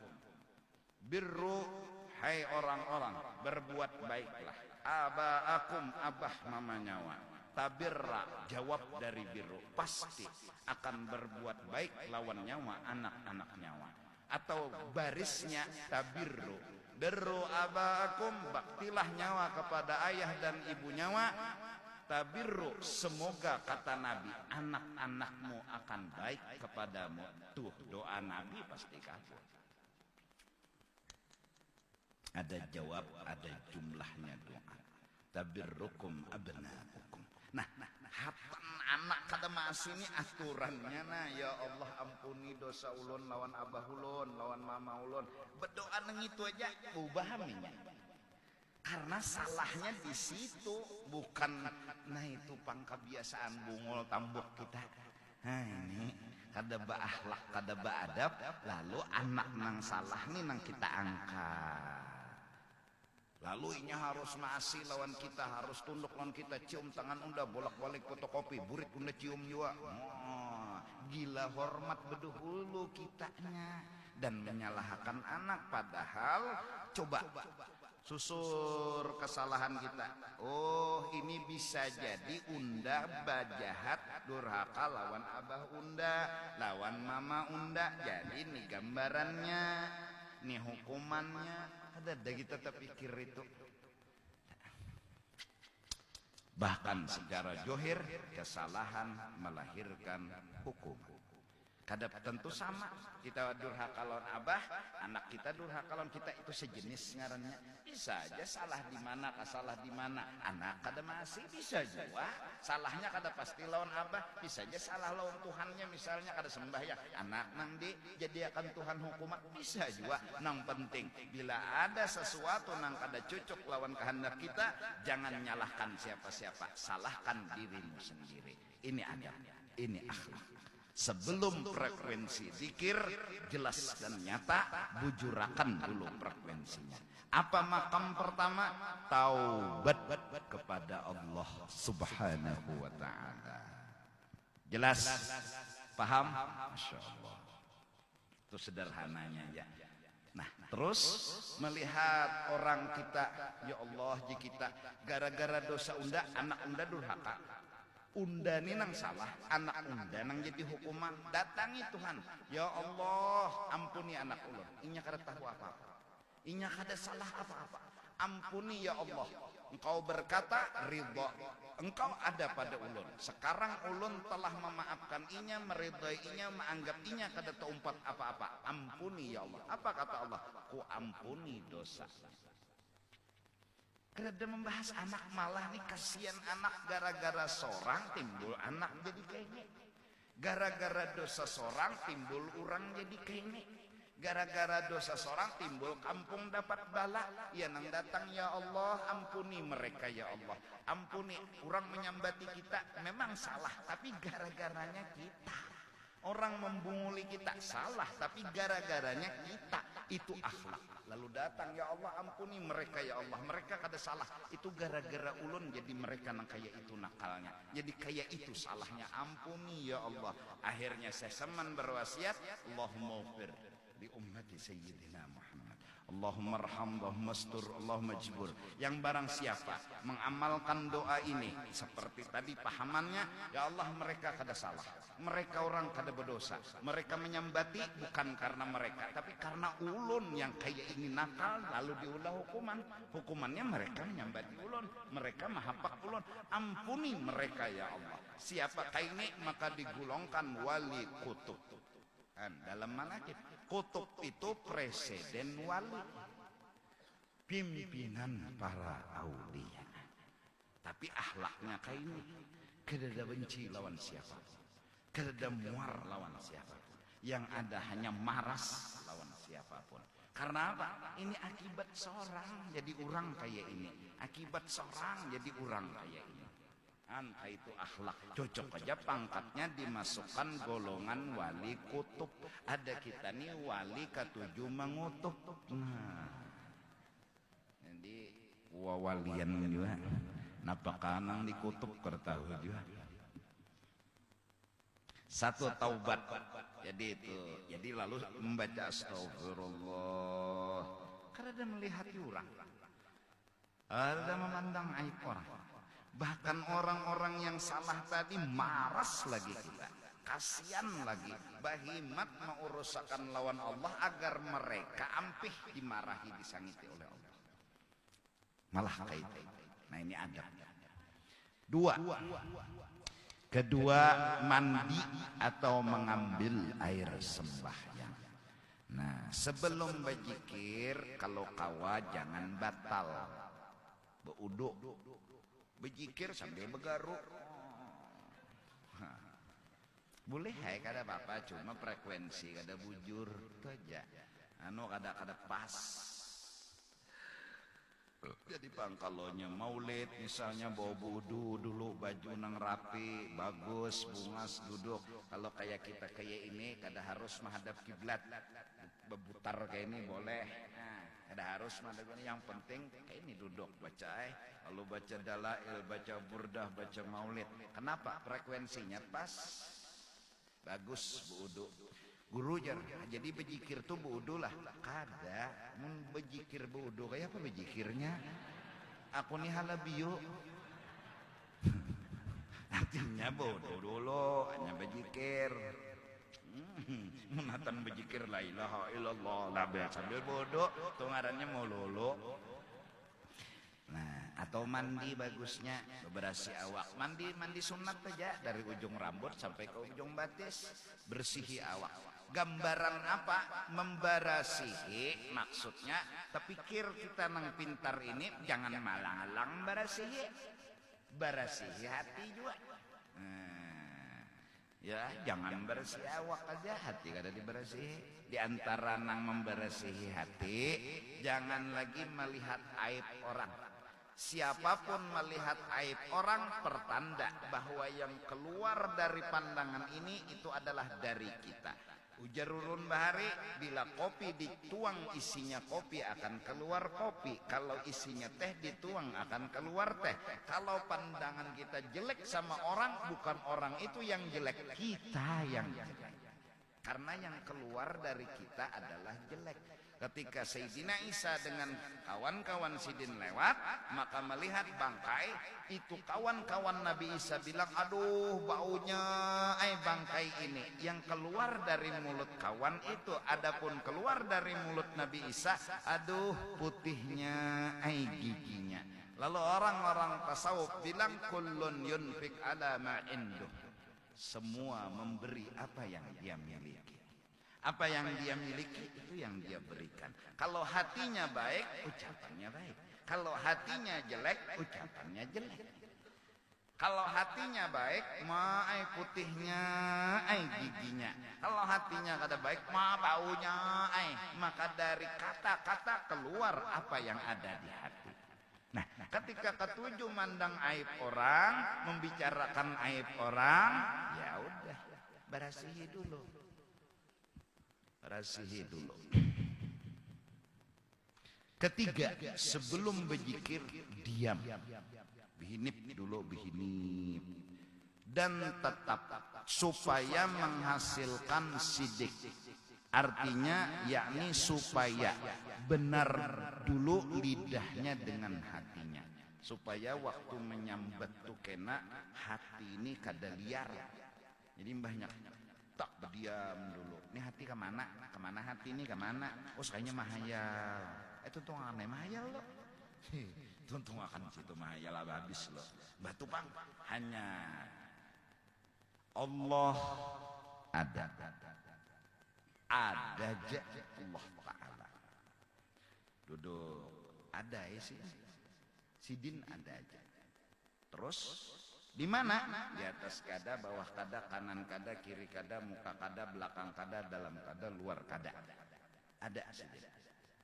Birru, hai orang-orang, berbuat baiklah. Abaakum, abah mama nyawa. Tabirra, jawab dari birru, pasti akan berbuat baik lawan nyawa anak-anak nyawa. Atau barisnya tabirru, birru abaakum, baktilah nyawa kepada ayah dan ibu nyawa. Tabirru, semoga kata Nabi anak-anakmu akan baik kepadamu. Tuh doa Nabi pasti kabul. Ada jawab, ada jumlahnya doa. Tabirrukum abnaukum. Nah, hatan anak kada masih ini aturannya. Nah, ya Allah ampuni dosa ulun lawan abah ulun, lawan mama ulun. Berdoa nang itu aja ubahaminya. Karena salahnya di situ, bukan nah itu pangkebiasaan bungul tambuk kita. Nah ini kada beakhlak, kada beadab, lalu anak nang salah nih nang kita angkat. Lalu inya harus masih lawan kita, harus tunduk lawan kita, cium tangan unda, bolak-balik fotokopi, burit unda cium juga. Oh, gila hormat bedahulu kitanya dan menyalahkan anak, padahal coba susur kesalahan kita. Oh, ini bisa jadi unda bajahat durhaka lawan abah unda, lawan mama unda. Jadi ini gambarannya, ini hukumannya. Ada kita terpikir itu. Bahkan secara johir kesalahan melahirkan hukum. Kada tentu sama. Kita durhaka lawan abah, anak kita durhaka lawan kita, itu sejenis ngarannya. Bisa aja salah di mana, kasalah di mana. Anak kada masih bisa juga. Salahnya kada pasti lawan abah, bisa aja salah lawan Tuhannya, misalnya kada sembahyang. Anak nang dijadikan Tuhan hukuman, bisa juga. Nang penting bila ada sesuatu nang kada cocok lawan kehendak kita, jangan nyalahkan siapa-siapa, salahkan dirimu sendiri. Ini adab, ini akhlak. Sebelum frekuensi zikir jelas dan nyata, bujurakan dulu frekuensinya. Apa makam pertama? Taubat kepada Allah Subhanahu wa ta'ala. Jelas? Paham? Masya Allah. Itu sederhananya ya. Nah, terus melihat orang kita, ya Allah, jika kita gara-gara dosa unda, anak unda durhaka. Unda ini nang salah, anak unda nang jadi hukuman. Datangi Tuhan, ya Allah ampuni anak ulun, inya kada tahu apa-apa, inya kada salah apa-apa, ampuni ya Allah. Engkau berkata ridha, engkau ada pada ulun. Sekarang ulun telah memaafkan inya, meridhai inya, menganggap inya kada teumpat apa-apa. Ampuni ya Allah. Apa kata Allah? Ku ampuni dosa. Kada membahas anak, malah nih kasihan anak, gara-gara seorang timbul anak jadi kene. Gara-gara dosa seorang timbul orang jadi kene. Gara-gara dosa seorang timbul kampung dapat bala. Ya nang datang, ya Allah ampuni mereka ya Allah. Ampuni, orang menyambati kita memang salah, tapi gara-garanya kita. Orang membunguli kita salah, tapi gara-garanya kita. Itu akhlak. Lalu datang, ya Allah ampuni mereka ya Allah. Mereka kada salah. Itu gara-gara ulun jadi mereka nang kaya itu nakalnya. Jadi kaya itu salahnya. Ampuni ya Allah. Akhirnya saya seman berwasiat, Allahumma ufir li ummati sayyidina Muhammad. Allahumma arham, Allahumma astur, Allahumma jibur. Yang barang siapa mengamalkan doa ini seperti tadi pahamannya, ya Allah mereka kada salah, mereka orang kada berdosa, mereka menyambati bukan karena mereka, tapi karena ulun yang kayak ini nakal, lalu diulah hukumannya mereka menyambati ulun, mereka mahapak ulun. Ampuni mereka ya Allah. Siapa kayak ini maka digulungkan wali kutub. Dalam manakib kutub itu presiden wali, pimpinan para aulia. Tapi akhlaknya kayak ini, kada benci lawan siapa, kada muar lawan siapa, yang ada hanya maras lawan siapapun. Karena apa? Ini akibat seorang jadi orang kayak ini, akibat seorang jadi orang kayak ini. Itu akhlak. Cocok aja pangkatnya dimasukkan golongan wali kutub. Ada kita nih wali ketujuh mengutuk. Nah, jadi wawalian juga. Napa kanang dikutuk kertahu juga. Satu taubat. Jadi itu. Jadi lalu membaca astagfirullah. Karena ada melihat orang. Ada memandang aib orang. Bahkan orang-orang yang salah tadi maras lagi kita, kasihan lagi, bahimat mau urusakan lawan Allah agar mereka ampih dimarahi, disangiti oleh Allah. Malah kayak itu. Nah ini adabnya. Kedua mandi atau mengambil air sembahyang. Nah sebelum berzikir kalau kawa jangan batal, beuduk. Berzikir sambil bergaruk. Boleh hai kada apa-apa, cuma frekuensi kada bujur itu aja. Kada pas. Jadi pangkalonya maulid misalnya bawa wudu dulu, baju nang rapi, bagus, bungas, duduk. Kalau kayak kita kayak ini kada harus menghadap kiblat. Bebutar kayak ini boleh. Kada harus menghadap ini, yang penting kayak ini duduk baca lalu baca dalail, baca burdah, baca maulid. Kenapa? Frekuensinya pas. Bagus wudu. Guru jar, jadi berzikir tuh wudu lah. Kada, mun berzikir wudu kayak apa berzikirnya? Aku nih halabiyo. Artinya wudu dulu, hanya berzikir. Menatan berzikir la ilaha illallah la sambil wudu, tuh ngarannya mau lolo. Nah, atau mandi bagusnya beberasi awak. Mandi sunat aja dari ujung rambut sampai ke ujung batis, bersihi awak. Gambaran apa? Membarasihi maksudnya. Terpikir kita nang pintar ini jangan malang-alang barasihi. Barasihi hati juga. Ya, jangan bersih awak aja, hati kada dibersihi. Di antara nang membersihi hati, jangan lagi melihat aib orang. Siapapun melihat aib orang pertanda bahwa yang keluar dari pandangan ini itu adalah dari kita. Ujar Urun Bahari, bila kopi dituang isinya kopi akan keluar kopi. Kalau isinya teh dituang akan keluar teh. Kalau pandangan kita jelek sama orang, bukan orang itu yang jelek, kita yang jelek. Karena yang keluar dari kita adalah jelek. Ketika Sayyidina Isa dengan kawan-kawan Sidin lewat, maka melihat bangkai, itu kawan-kawan Nabi Isa bilang, aduh baunya bangkai ini. Yang keluar dari mulut kawan itu, adapun keluar dari mulut Nabi Isa, aduh putihnya giginya. Lalu orang-orang tasawuf bilang, kullun yunfik ala ma induh. Semua memberi apa yang dia miliki. Apa yang dia miliki itu yang dia berikan. Kalau hatinya baik, ucapannya baik. Kalau hatinya jelek, ucapannya jelek. Kalau hatinya baik, ma ai putihnya, ai giginya. Kalau hatinya kada baik, ma baunya, ai. Maka dari kata-kata keluar apa yang ada di hati. Nah, ketika ketujuh mandang aib orang, membicarakan aib orang, ya udah, berasihi dulu. Berasihi dulu. Ketiga, sebelum berzikir, diam. Bihinip dulu, bihinip. Dan tetap supaya menghasilkan sidik. Artinya yakni supaya benar dulu lidahnya dengan hatinya. Supaya waktu menyambat tuh kena hati ini kada liar. Jadi mbahnya tak berdiam dulu. Ini hati kemana? Kemana hati ini kemana? Oh kayaknya mahayal. Itu tuh aneh mahayal loh. Tuntung akan situ mahayal habis loh. Batu pang hanya Allah ada aja Allah Ta'ala. Duduk ada ya sih. Sidin ada aja. Terus di mana? Di atas kada, bawah kada, kanan kada, kiri kada, muka kada, belakang kada, dalam kada, luar kada. Ada sidin.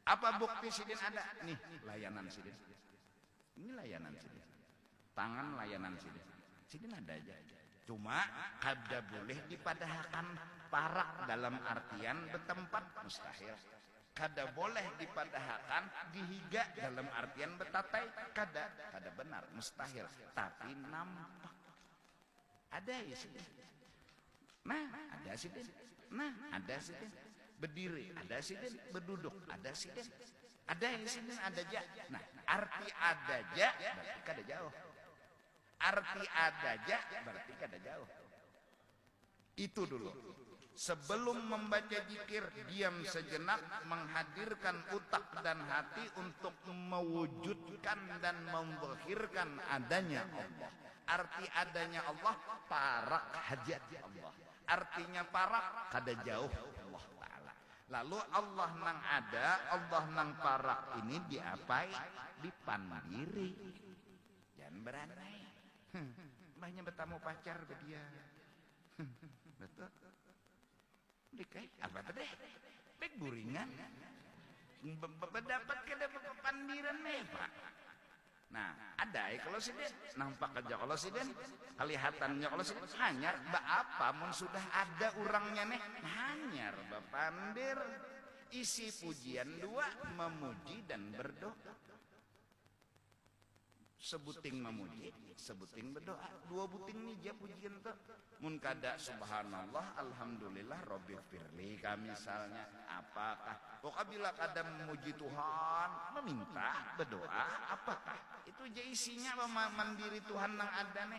Apa bukti sidin ada? Nih layanan sidin. Ini layanan sidin. Tangan layanan sidin. Sidin ada aja. Cuma kada boleh dipadahkan parak dalam artian bertempat mustahil. Kada boleh dipadahkan dihiga dalam artian betatai. Kada benar mustahil. Tapi nampak. Ada ya sidin. Nah ada sidin. Nah ada sidin. Berdiri ada sidin. Berduduk ada sidin. Ada yang sini ada aja. Nah, arti ada aja berarti kada jauh. Arti ada aja berarti kada jauh. Itu dulu. Sebelum membaca zikir, diam sejenak, menghadirkan otak dan hati untuk mewujudkan dan memzahirkan adanya Allah. Arti adanya Allah, parak hajat Allah. Artinya parak kada jauh Allah Ta'ala. Lalu Allah nang ada, Allah nang parak ini diapai? Dipandiri. Jangan berani. Banyak bertamu pacar ke dia. Betul. Dikai apa teh? Bek buringan. Dapat kada pandiran nih, Pak. Nah, ada kalau sidin nampak aja kalau sidin kelihatannya kalau sidin hanyar apa mun sudah ada orangnya nih hanyar bapandir isi pujian dua memuji dan berdoa. Sebuting memuji, sebuting berdoa. Dua buting nih ja pujian tuh. Mun kada subhanallah, alhamdulillah, robbil firli misalnya. Apakah? Pokoknya bila kada memuji Tuhan, meminta, berdoa, apakah? Itu aja isinya mandiri Tuhan yang ada nih.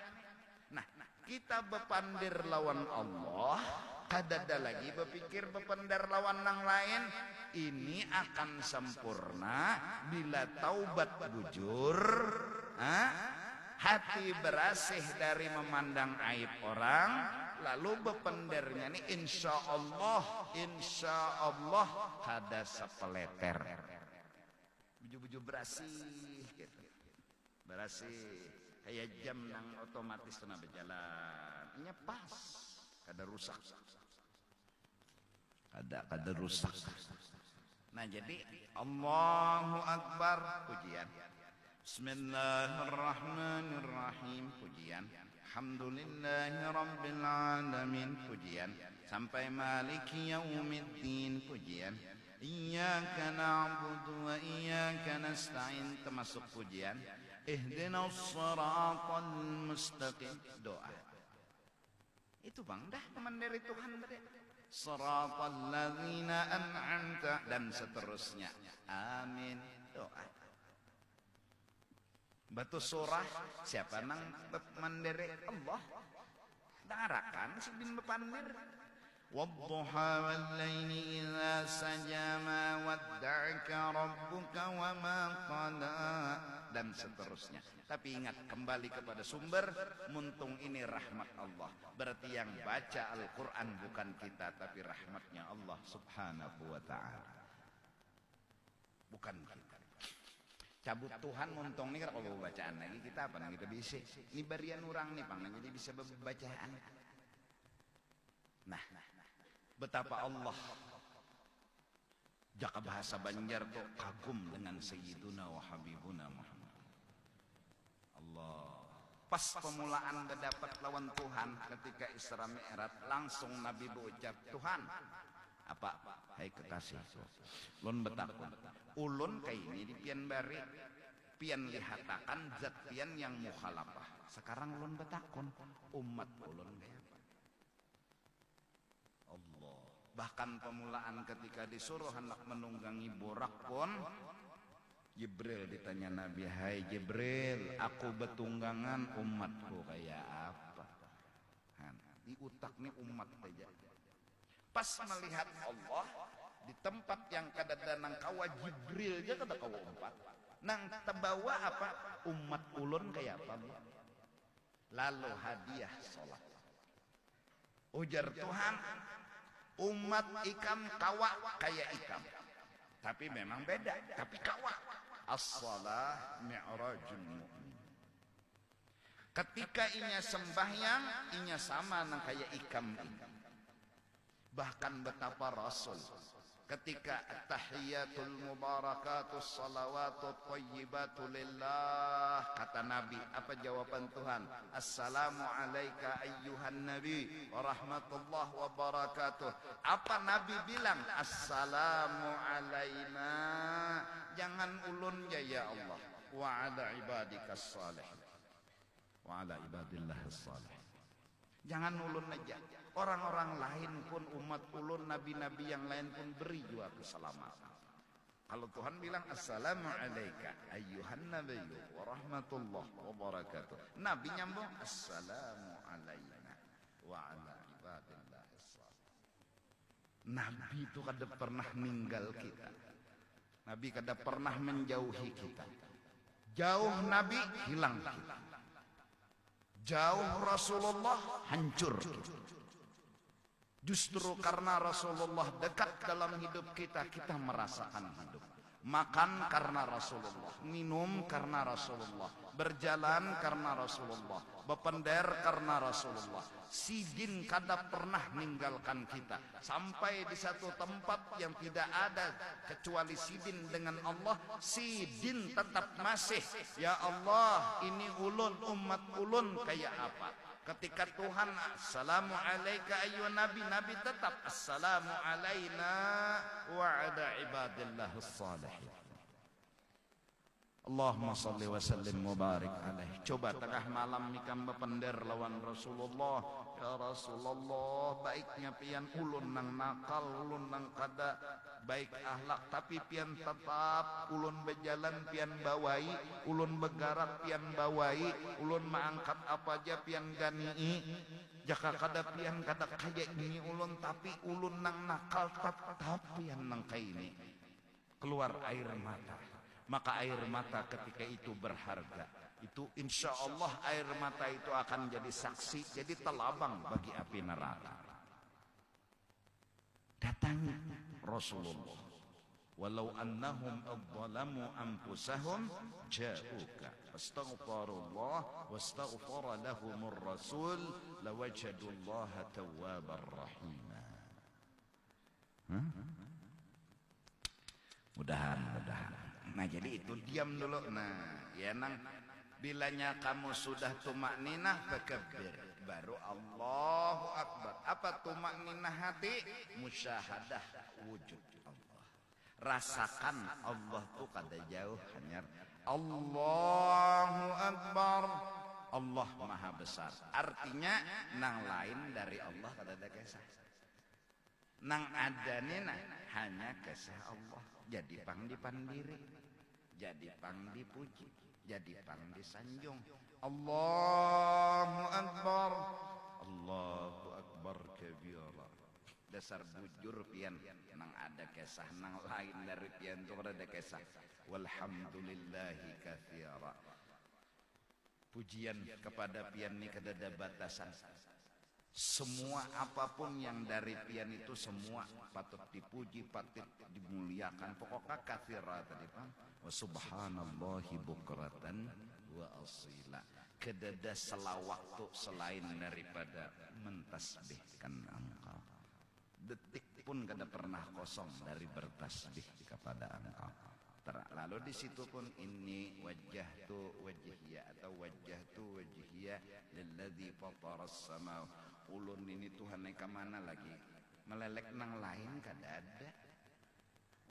Nah, kita bepandir lawan Allah, kada ada lagi berpikir bepandir lawan yang lain. Ini akan sempurna bila taubat bujur, hati bersih dari memandang aib orang, lalu bependernya ini insya Allah kada sepeleter. Buju-buju bersih gitu. Bersih kayak jam nang otomatis kena berjalan. Ini pas, kada rusak. Kada rusak. Nah jadi Allahu Akbar pujian. Bismillahirrahmanirrahim pujian. Alhamdulillahi Rabbil Alamin pujian. Sampai maliki yaumiddin pujian. Iyyaka na'budu wa iyyaka nasta'in termasuk pujian. Ihdinas siratal mustaqim doa. Itu bang dah teman dari Tuhan tadi. Siratal ladzina an'amta dan seterusnya. Amin doa. Batu surah siapa nang mandiri Allah darakan sidin bepandir wadduha wal laili idza saja ma wadda'aka rabbuka wa ma qala dan seterusnya. Tapi ingat kembali kepada sumber, muntung ini rahmat Allah. Berarti yang baca Al-Qur'an bukan kita tapi rahmatnya Allah Subhanahu wa taala. Bukan kita. cabut Tuhan muntong nih kalau bacaan lagi kita apa kita bisa ini barian orang nih pang jadi bisa bacaan. Nah betapa Allah jaka bahasa Banjar tuh kagum dengan Sayyiduna wa Habibuna Muhammad. Allah pas pemulaan dapat lawan Tuhan ketika Isra Mi'raj langsung Nabi berucap Tuhan apa hai kekasih lon betakun ulun kayak ini di pian bari pian lihatakan zat pian yang mukhalafah sekarang ulun betakun umat ulun kayak apa Allah bahkan pemulaan ketika disuruh hendak menunggangi borak pun Jibril ditanya Nabi hai Jibril aku betunggangan umatku kayak apa di utak nih umat aja pas melihat Allah di tempat yang kadada nang kawa Jibril aja kada kawa umpat nang terbawa apa umat ulun kayak apa lalu hadiah sholat ujar Tuhan umat ikam kawa kayak ikam tapi memang beda tapi kawa as-salah mi'rajul mu'min ketika inya sembahyang inya sama nang kayak ikam ini bahkan betapa Rasul ketika at-tahiyatul mubarakatus salawatut thayyibatu lillah kata Nabi apa jawaban Tuhan assalamu alayka ayyuhan nabi wa rahmatullah wa barakatuh apa Nabi bilang assalamu alayna jangan ulun ya Allah wa ala ibadikas salihin wa ala ibadillahis salihin jangan ulun aja orang-orang lain pun umat ulun nabi-nabi yang lain pun beri juga keselamatan kalau Tuhan bilang assalamu alayka ayyuhan nabiyyu wa rahmatullah wa barakatuh Nabi nyambung assalamu alayna wa ala ibadillah Nabi itu kada pernah meninggal kita Nabi kada pernah menjauhi kita jauh Nabi hilang kita jauh Rasulullah hancur kita. Justru karena Rasulullah dekat dalam hidup kita, kita merasakan hidup. Makan karena Rasulullah, minum karena Rasulullah, berjalan karena Rasulullah, bepender karena Rasulullah. Sidin kada pernah meninggalkan kita. Sampai di satu tempat yang tidak ada kecuali sidin dengan Allah, sidin tetap masih. Ya Allah, ini ulun, umat ulun kayak apa? Ketika Tuhan assalamu alayka ayyuhan nabi nabi tetap assalamu alayna wa ala ibadillahis salihin Allahumma salli wa sallim mubarak alaih coba tengah malam ikam bepender lawan Rasulullah ya Rasulullah baiknya pian ulun nang nakal ulun nang kada baik akhlak tapi pian tetap ulun berjalan pian bawai ulun bergerak pian bawai ulun mengangkat apa aja pian ganii jaka kada pian kada kaya ini ulun tapi ulun nang nakal tetap pian nang kaya ini keluar air mata maka air mata ketika itu berharga itu insya Allah air mata itu akan jadi saksi jadi telabang bagi api neraka datangi Rasulullah walau annahum adzalamu anfusahum ja'uka astaghfirullah wastaghfara lahumur rasul lawajadullaha tawwabar rahima mudah-mudahan nah jadi itu diam dulu nah ya nang bilanya kamu sudah tumakninah fakabir baru Allahu Akbar apa tumakninah hati musyahadah wujud Allah rasakan Allah tuh kada jauh hanya Allahu Akbar Allah maha besar artinya nang lain dari Allah kada ada kisah nang ada nina hanya kisah Allah jadi pang dipandiri jadi pang dipuji jadi pang disanjung Allahu Akbar Allahu Akbar kabira dasar bujur pian nang ada kisah nang lain dari pian tu ada kisah walhamdulillahi katsira pujian kepada pian ni kada ada batasan Semua apapun yang dari pian itu semua patut dipuji, patut dimuliakan. Pokoknya kathira tadi Pak. Wa subhanallahi bukratan wa asila. Kedada selawaktu selain daripada mentasbihkan engkau. Detik pun kada pernah kosong dari bertasbih kepada engkau. Lalu di situ pun ini wajjahtu wajhiya atau wajjahtu wajhiya lilladzi fataras sama. Ulun ini Tuhan ke mana lagi? Melelek nang lain kada ada.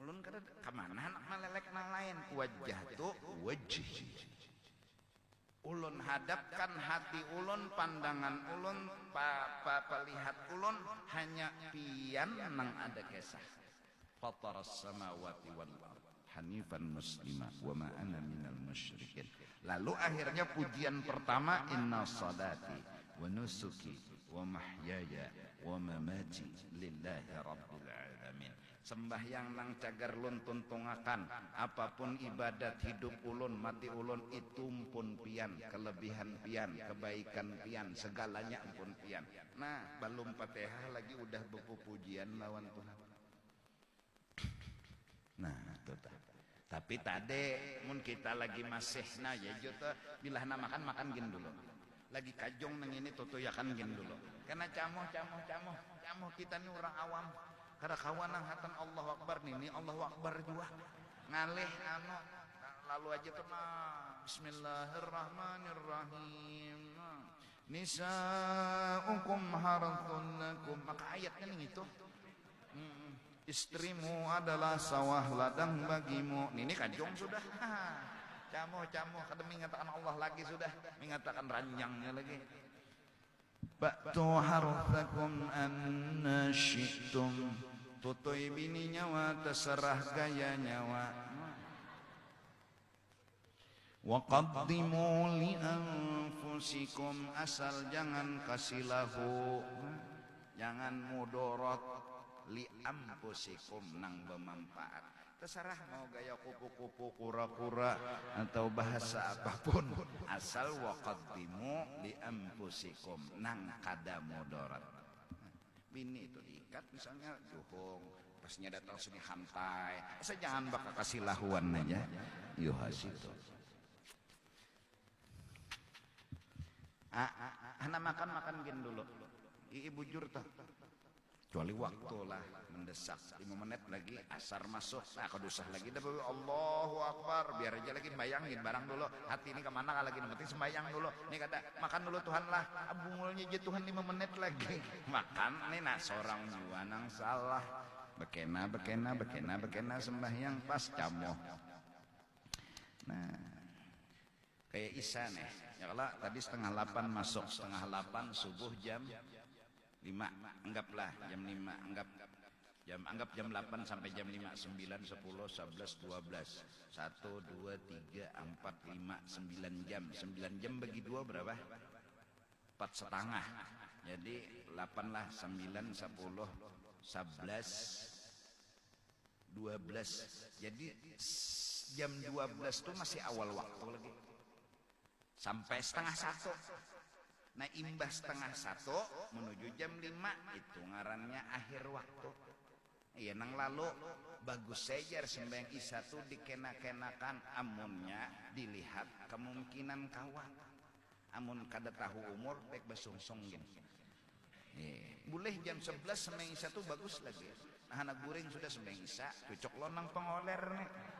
Ulun kada kemana nak melelek nang lain? Wajjahtu wajhi. Ulun hadapkan hati ulun, pandangan ulun, lihat ulun hanya pian nang ada kisah. Fataras samawati wal ardh hanifan muslima wa ma ana minal musyrikin. Lalu akhirnya pujian pertama inna salati wa nusuki wa mahyaya wa mamati lillahi rabbil alamin. Sembahyang nang cagar lun tuntungakan apapun ibadat hidup ulun mati ulun itu pun pian, kelebihan pian, kebaikan pian, segalanya pun pian. Nah belum Fatihah lagi udah berpujian lawan Tuhan. Nah itu tapi tadi mun kita lagi masih nah ya juta bilah makan gin dulu. Lagi kajong nang ini tutuyakan gin dulu. Karena camoh kita ni orang awam. Kada kawan nang hatan Allahu Akbar ini Allahu Akbar juga. Ngalih lalu aja tuh Bismillahirrahmanirrahim. Nisa'ukum harthun lakum. Maka ayatnya nih itu. Istrimu adalah sawah ladang bagimu. Ini kajong sudah. Camoh kada mengatakan Allah lagi sudah, mengatakan ranjangnya lagi. Ba'tu harthakum anna syi'tum. Tutui bini nyawa terserah gaya nyawa. Wa qaddimu li anfusikum, asal jangan kasih lahu, jangan mudorot li anfusikum nang bermanfaat. Terserah mau gaya kupu-kupu kura-kura atau bahasa apapun, asal waqaddimu li anfusikum nang kada mudarat. Bini itu diikat misalnya juhung, pasnya datang sini hantai, saya jangan bakal kasih lahuan aja. Yuhasitu. Anak makan gin dulu. Ibu jur tuh. Kecuali waktu lah mendesak 5 menit lagi asar masuk, nah kedusah lagi dah Allahu Akbar, biar aja lagi bayangin barang dulu hati ini kemana lagi, yang penting sembayang dulu nih kata makan dulu Tuhan lah, abungulnya aja Tuhan 5 menit lagi makan nih nak seorang jua nang salah bekena sembahyang pas camoh. Nah kayak Isa nih ya kalau tadi 7:30 masuk 7:30 subuh jam 5, anggaplah jam 5, anggap jam 8 sampai jam 5, 9, 10, 11, 12, 1, 2, 3, 4, 5, 9 jam. 9 jam bagi 2 berapa? 4,5. Jadi 8 lah, 9, 10, 11, 12. Jadi jam 12 itu masih awal waktu lagi. Sampai 12:30. Nah imbas 12:30 menuju jam 5 itu ngarannya akhir waktu. Iya nang lalu bagus saja sembahyang Isya tuh dikena-kenakan amunnya dilihat kemungkinan kawan. Amun kada tahu umur baik basungsong gini. Boleh jam 11 sembahyang Isya tuh bagus lagi. Nah anak guring sudah sembahyang Isya cocok lo nang pengoler nih.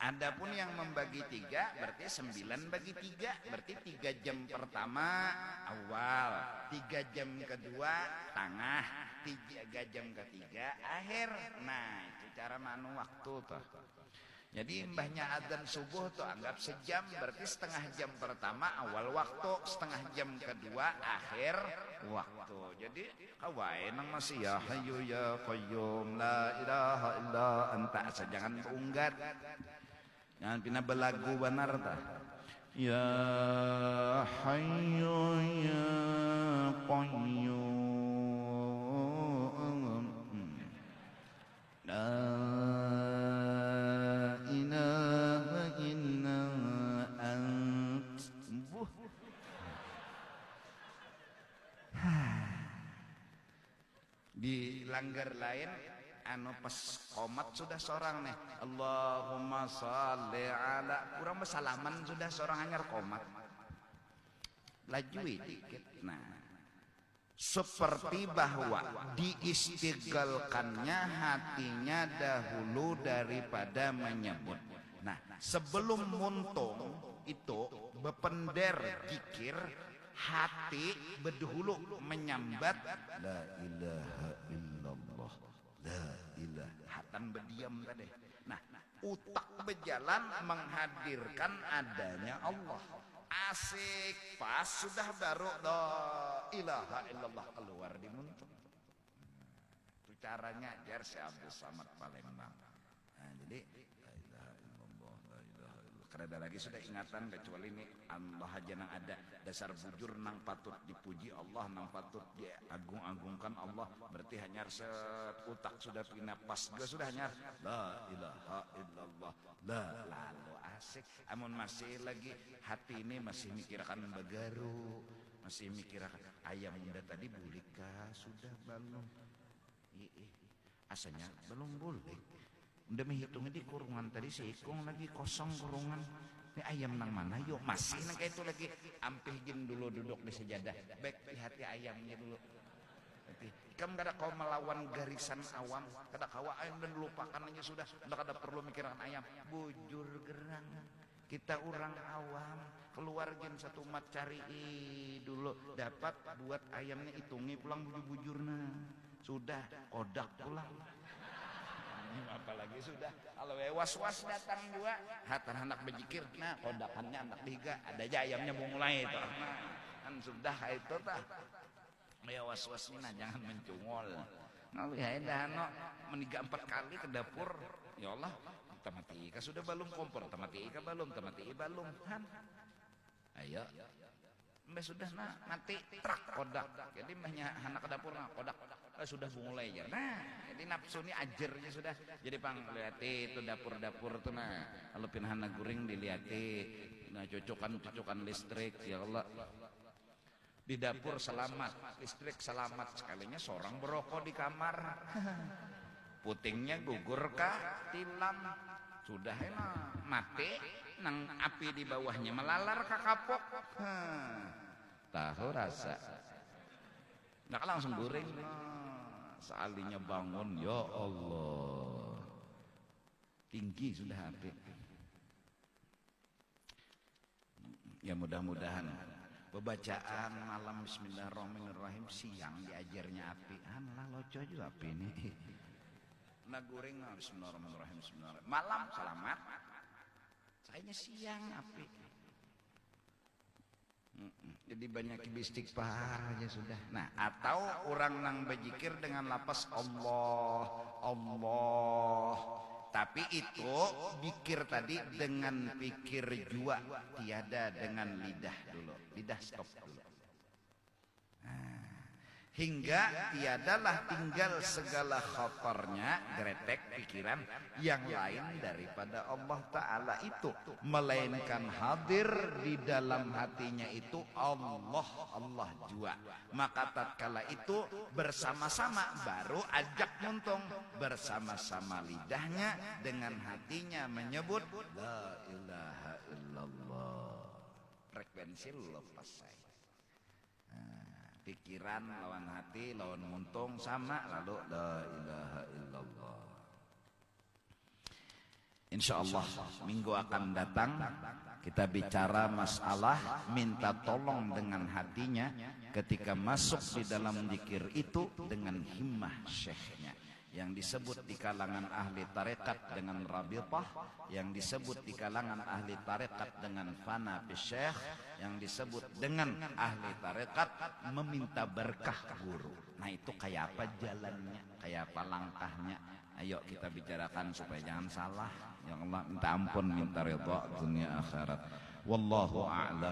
Adapun yang membagi 3 berarti 9 bagi 3 berarti 3 jam pertama awal, 3 jam kedua tengah, 3 jam ketiga akhir. Nah itu cara manu waktu tuh. Jadi mbahnya adzan subuh tuh anggap sejam berarti setengah jam pertama awal waktu, setengah jam kedua akhir waktu. Jadi kawai nang masih ya hayyu ya qayyum la ilaha illa anta, jangan unggat. Jangan pina belagu benar tak. Ya hayyu ya qayyum la ilaha illa ant langgar lain anu pas qomat sudah seorang nih Allahumma shalli ala kurang salaman sudah seorang anyar qomat lajui dikit. Nah seperti bahwa diistiqlalkannya hatinya dahulu daripada menyebut. Nah sebelum muntung itu bepender zikir hati berdahulu menyambat la ilaha illallah la ilaha hatan berdiam tadi. Nah utak berjalan menghadirkan adanya Allah. Asik pas sudah baru la ilaha illallah keluar di muntung. Itu caranya ajar si Abdul Samad Palembang. Nah, jadi la ilaha illallah la ilaha illallah. Karena lagi sudah ingatan kecuali ini Allah aja nang ada dasar bujur nang patut dipuji Allah nang patut diagung-agungkan Allah berarti hanya utak sudah pindah pas juga sudah hanya la ilaha illallah la lalu asik amun masih lagi hati ini masih mikirkan bagaru masih mikirkan ayam muda tadi bulikah sudah belum asanya belum boleh udah menghitungnya di kurungan tadi si ikung lagi kosong kurungan ini ayam nang mana yuk masih nang kayak itu lagi ampih jin dulu duduk di sejadah baik di hati ayamnya dulu kamu kada kau melawan garisan awam kada kawa ayam dan lupakan aja sudah kada perlu mikiran ayam bujur gerang kita orang awam keluar jam satu mat cari dulu dapat buat ayamnya hitungi pulang bujur-bujurna sudah kodak pulang apalagi sudah kalau was-was datang juga hatan anak berjikir nah kodakannya anak tiga ada aja ayamnya mau mulai itu nah, kan sudah itu tah ya was-was ini nah jangan mencungol nah ya dah no meniga 4 kali ke dapur ya Allah tamatika sudah balum kompor tamatika balum kan ayo mbak sudah nah nanti trak kodak jadi banyak anak ke dapur nah kodak sudah mulai ya nah jadi nafsu ini ajarnya sudah jadi pang lihati itu dapur-dapur tuh nah kalau pinahana guring dilihati nah cocokan listrik ya Allah di dapur selamat listrik selamat sekalinya seorang berokok di kamar putingnya gugur kah tilam sudah enak mati nang api di bawahnya melalar ke kapok tahu rasa nggak langsung goreng sealinya bangun ya Allah tinggi sudah api ya mudah-mudahan bacaan malam bismillahirrahmanirrahim siang diajarnya api lah loco juga api ini nah goreng bismillahirrahmanirrahim malam selamat sayanya siang api jadi banyak istighfar aja sudah nah atau orang nang berzikir dengan lapas Allah tapi itu pikir tadi dengan pikir jua tiada dengan lidah dulu lidah stop dulu hingga tiadalah tinggal segala khotornya gretek pikiran yang lain daripada Allah Ta'ala itu melainkan hadir di dalam hatinya itu Allah jua maka tatkala itu bersama-sama baru ajak muntung bersama-sama lidahnya dengan hatinya menyebut la ilaha illallah frekuensi lepas saya pikiran lawan hati lawan muntung sama lalu la ilaha illallah. Insyaallah minggu akan datang kita bicara masalah minta tolong dengan hatinya ketika masuk di dalam zikir itu dengan himmah syekhnya yang disebut di kalangan ahli tarekat dengan rabithah, yang disebut di kalangan ahli tarekat dengan fana bisyekh, yang disebut dengan ahli tarekat meminta berkah guru. Nah itu kayak apa jalannya, kayak apa langkahnya. Ayo kita bicarakan supaya jangan salah. Ya Allah minta ampun, minta ridha dunia akhirat. Wallahu a'lam.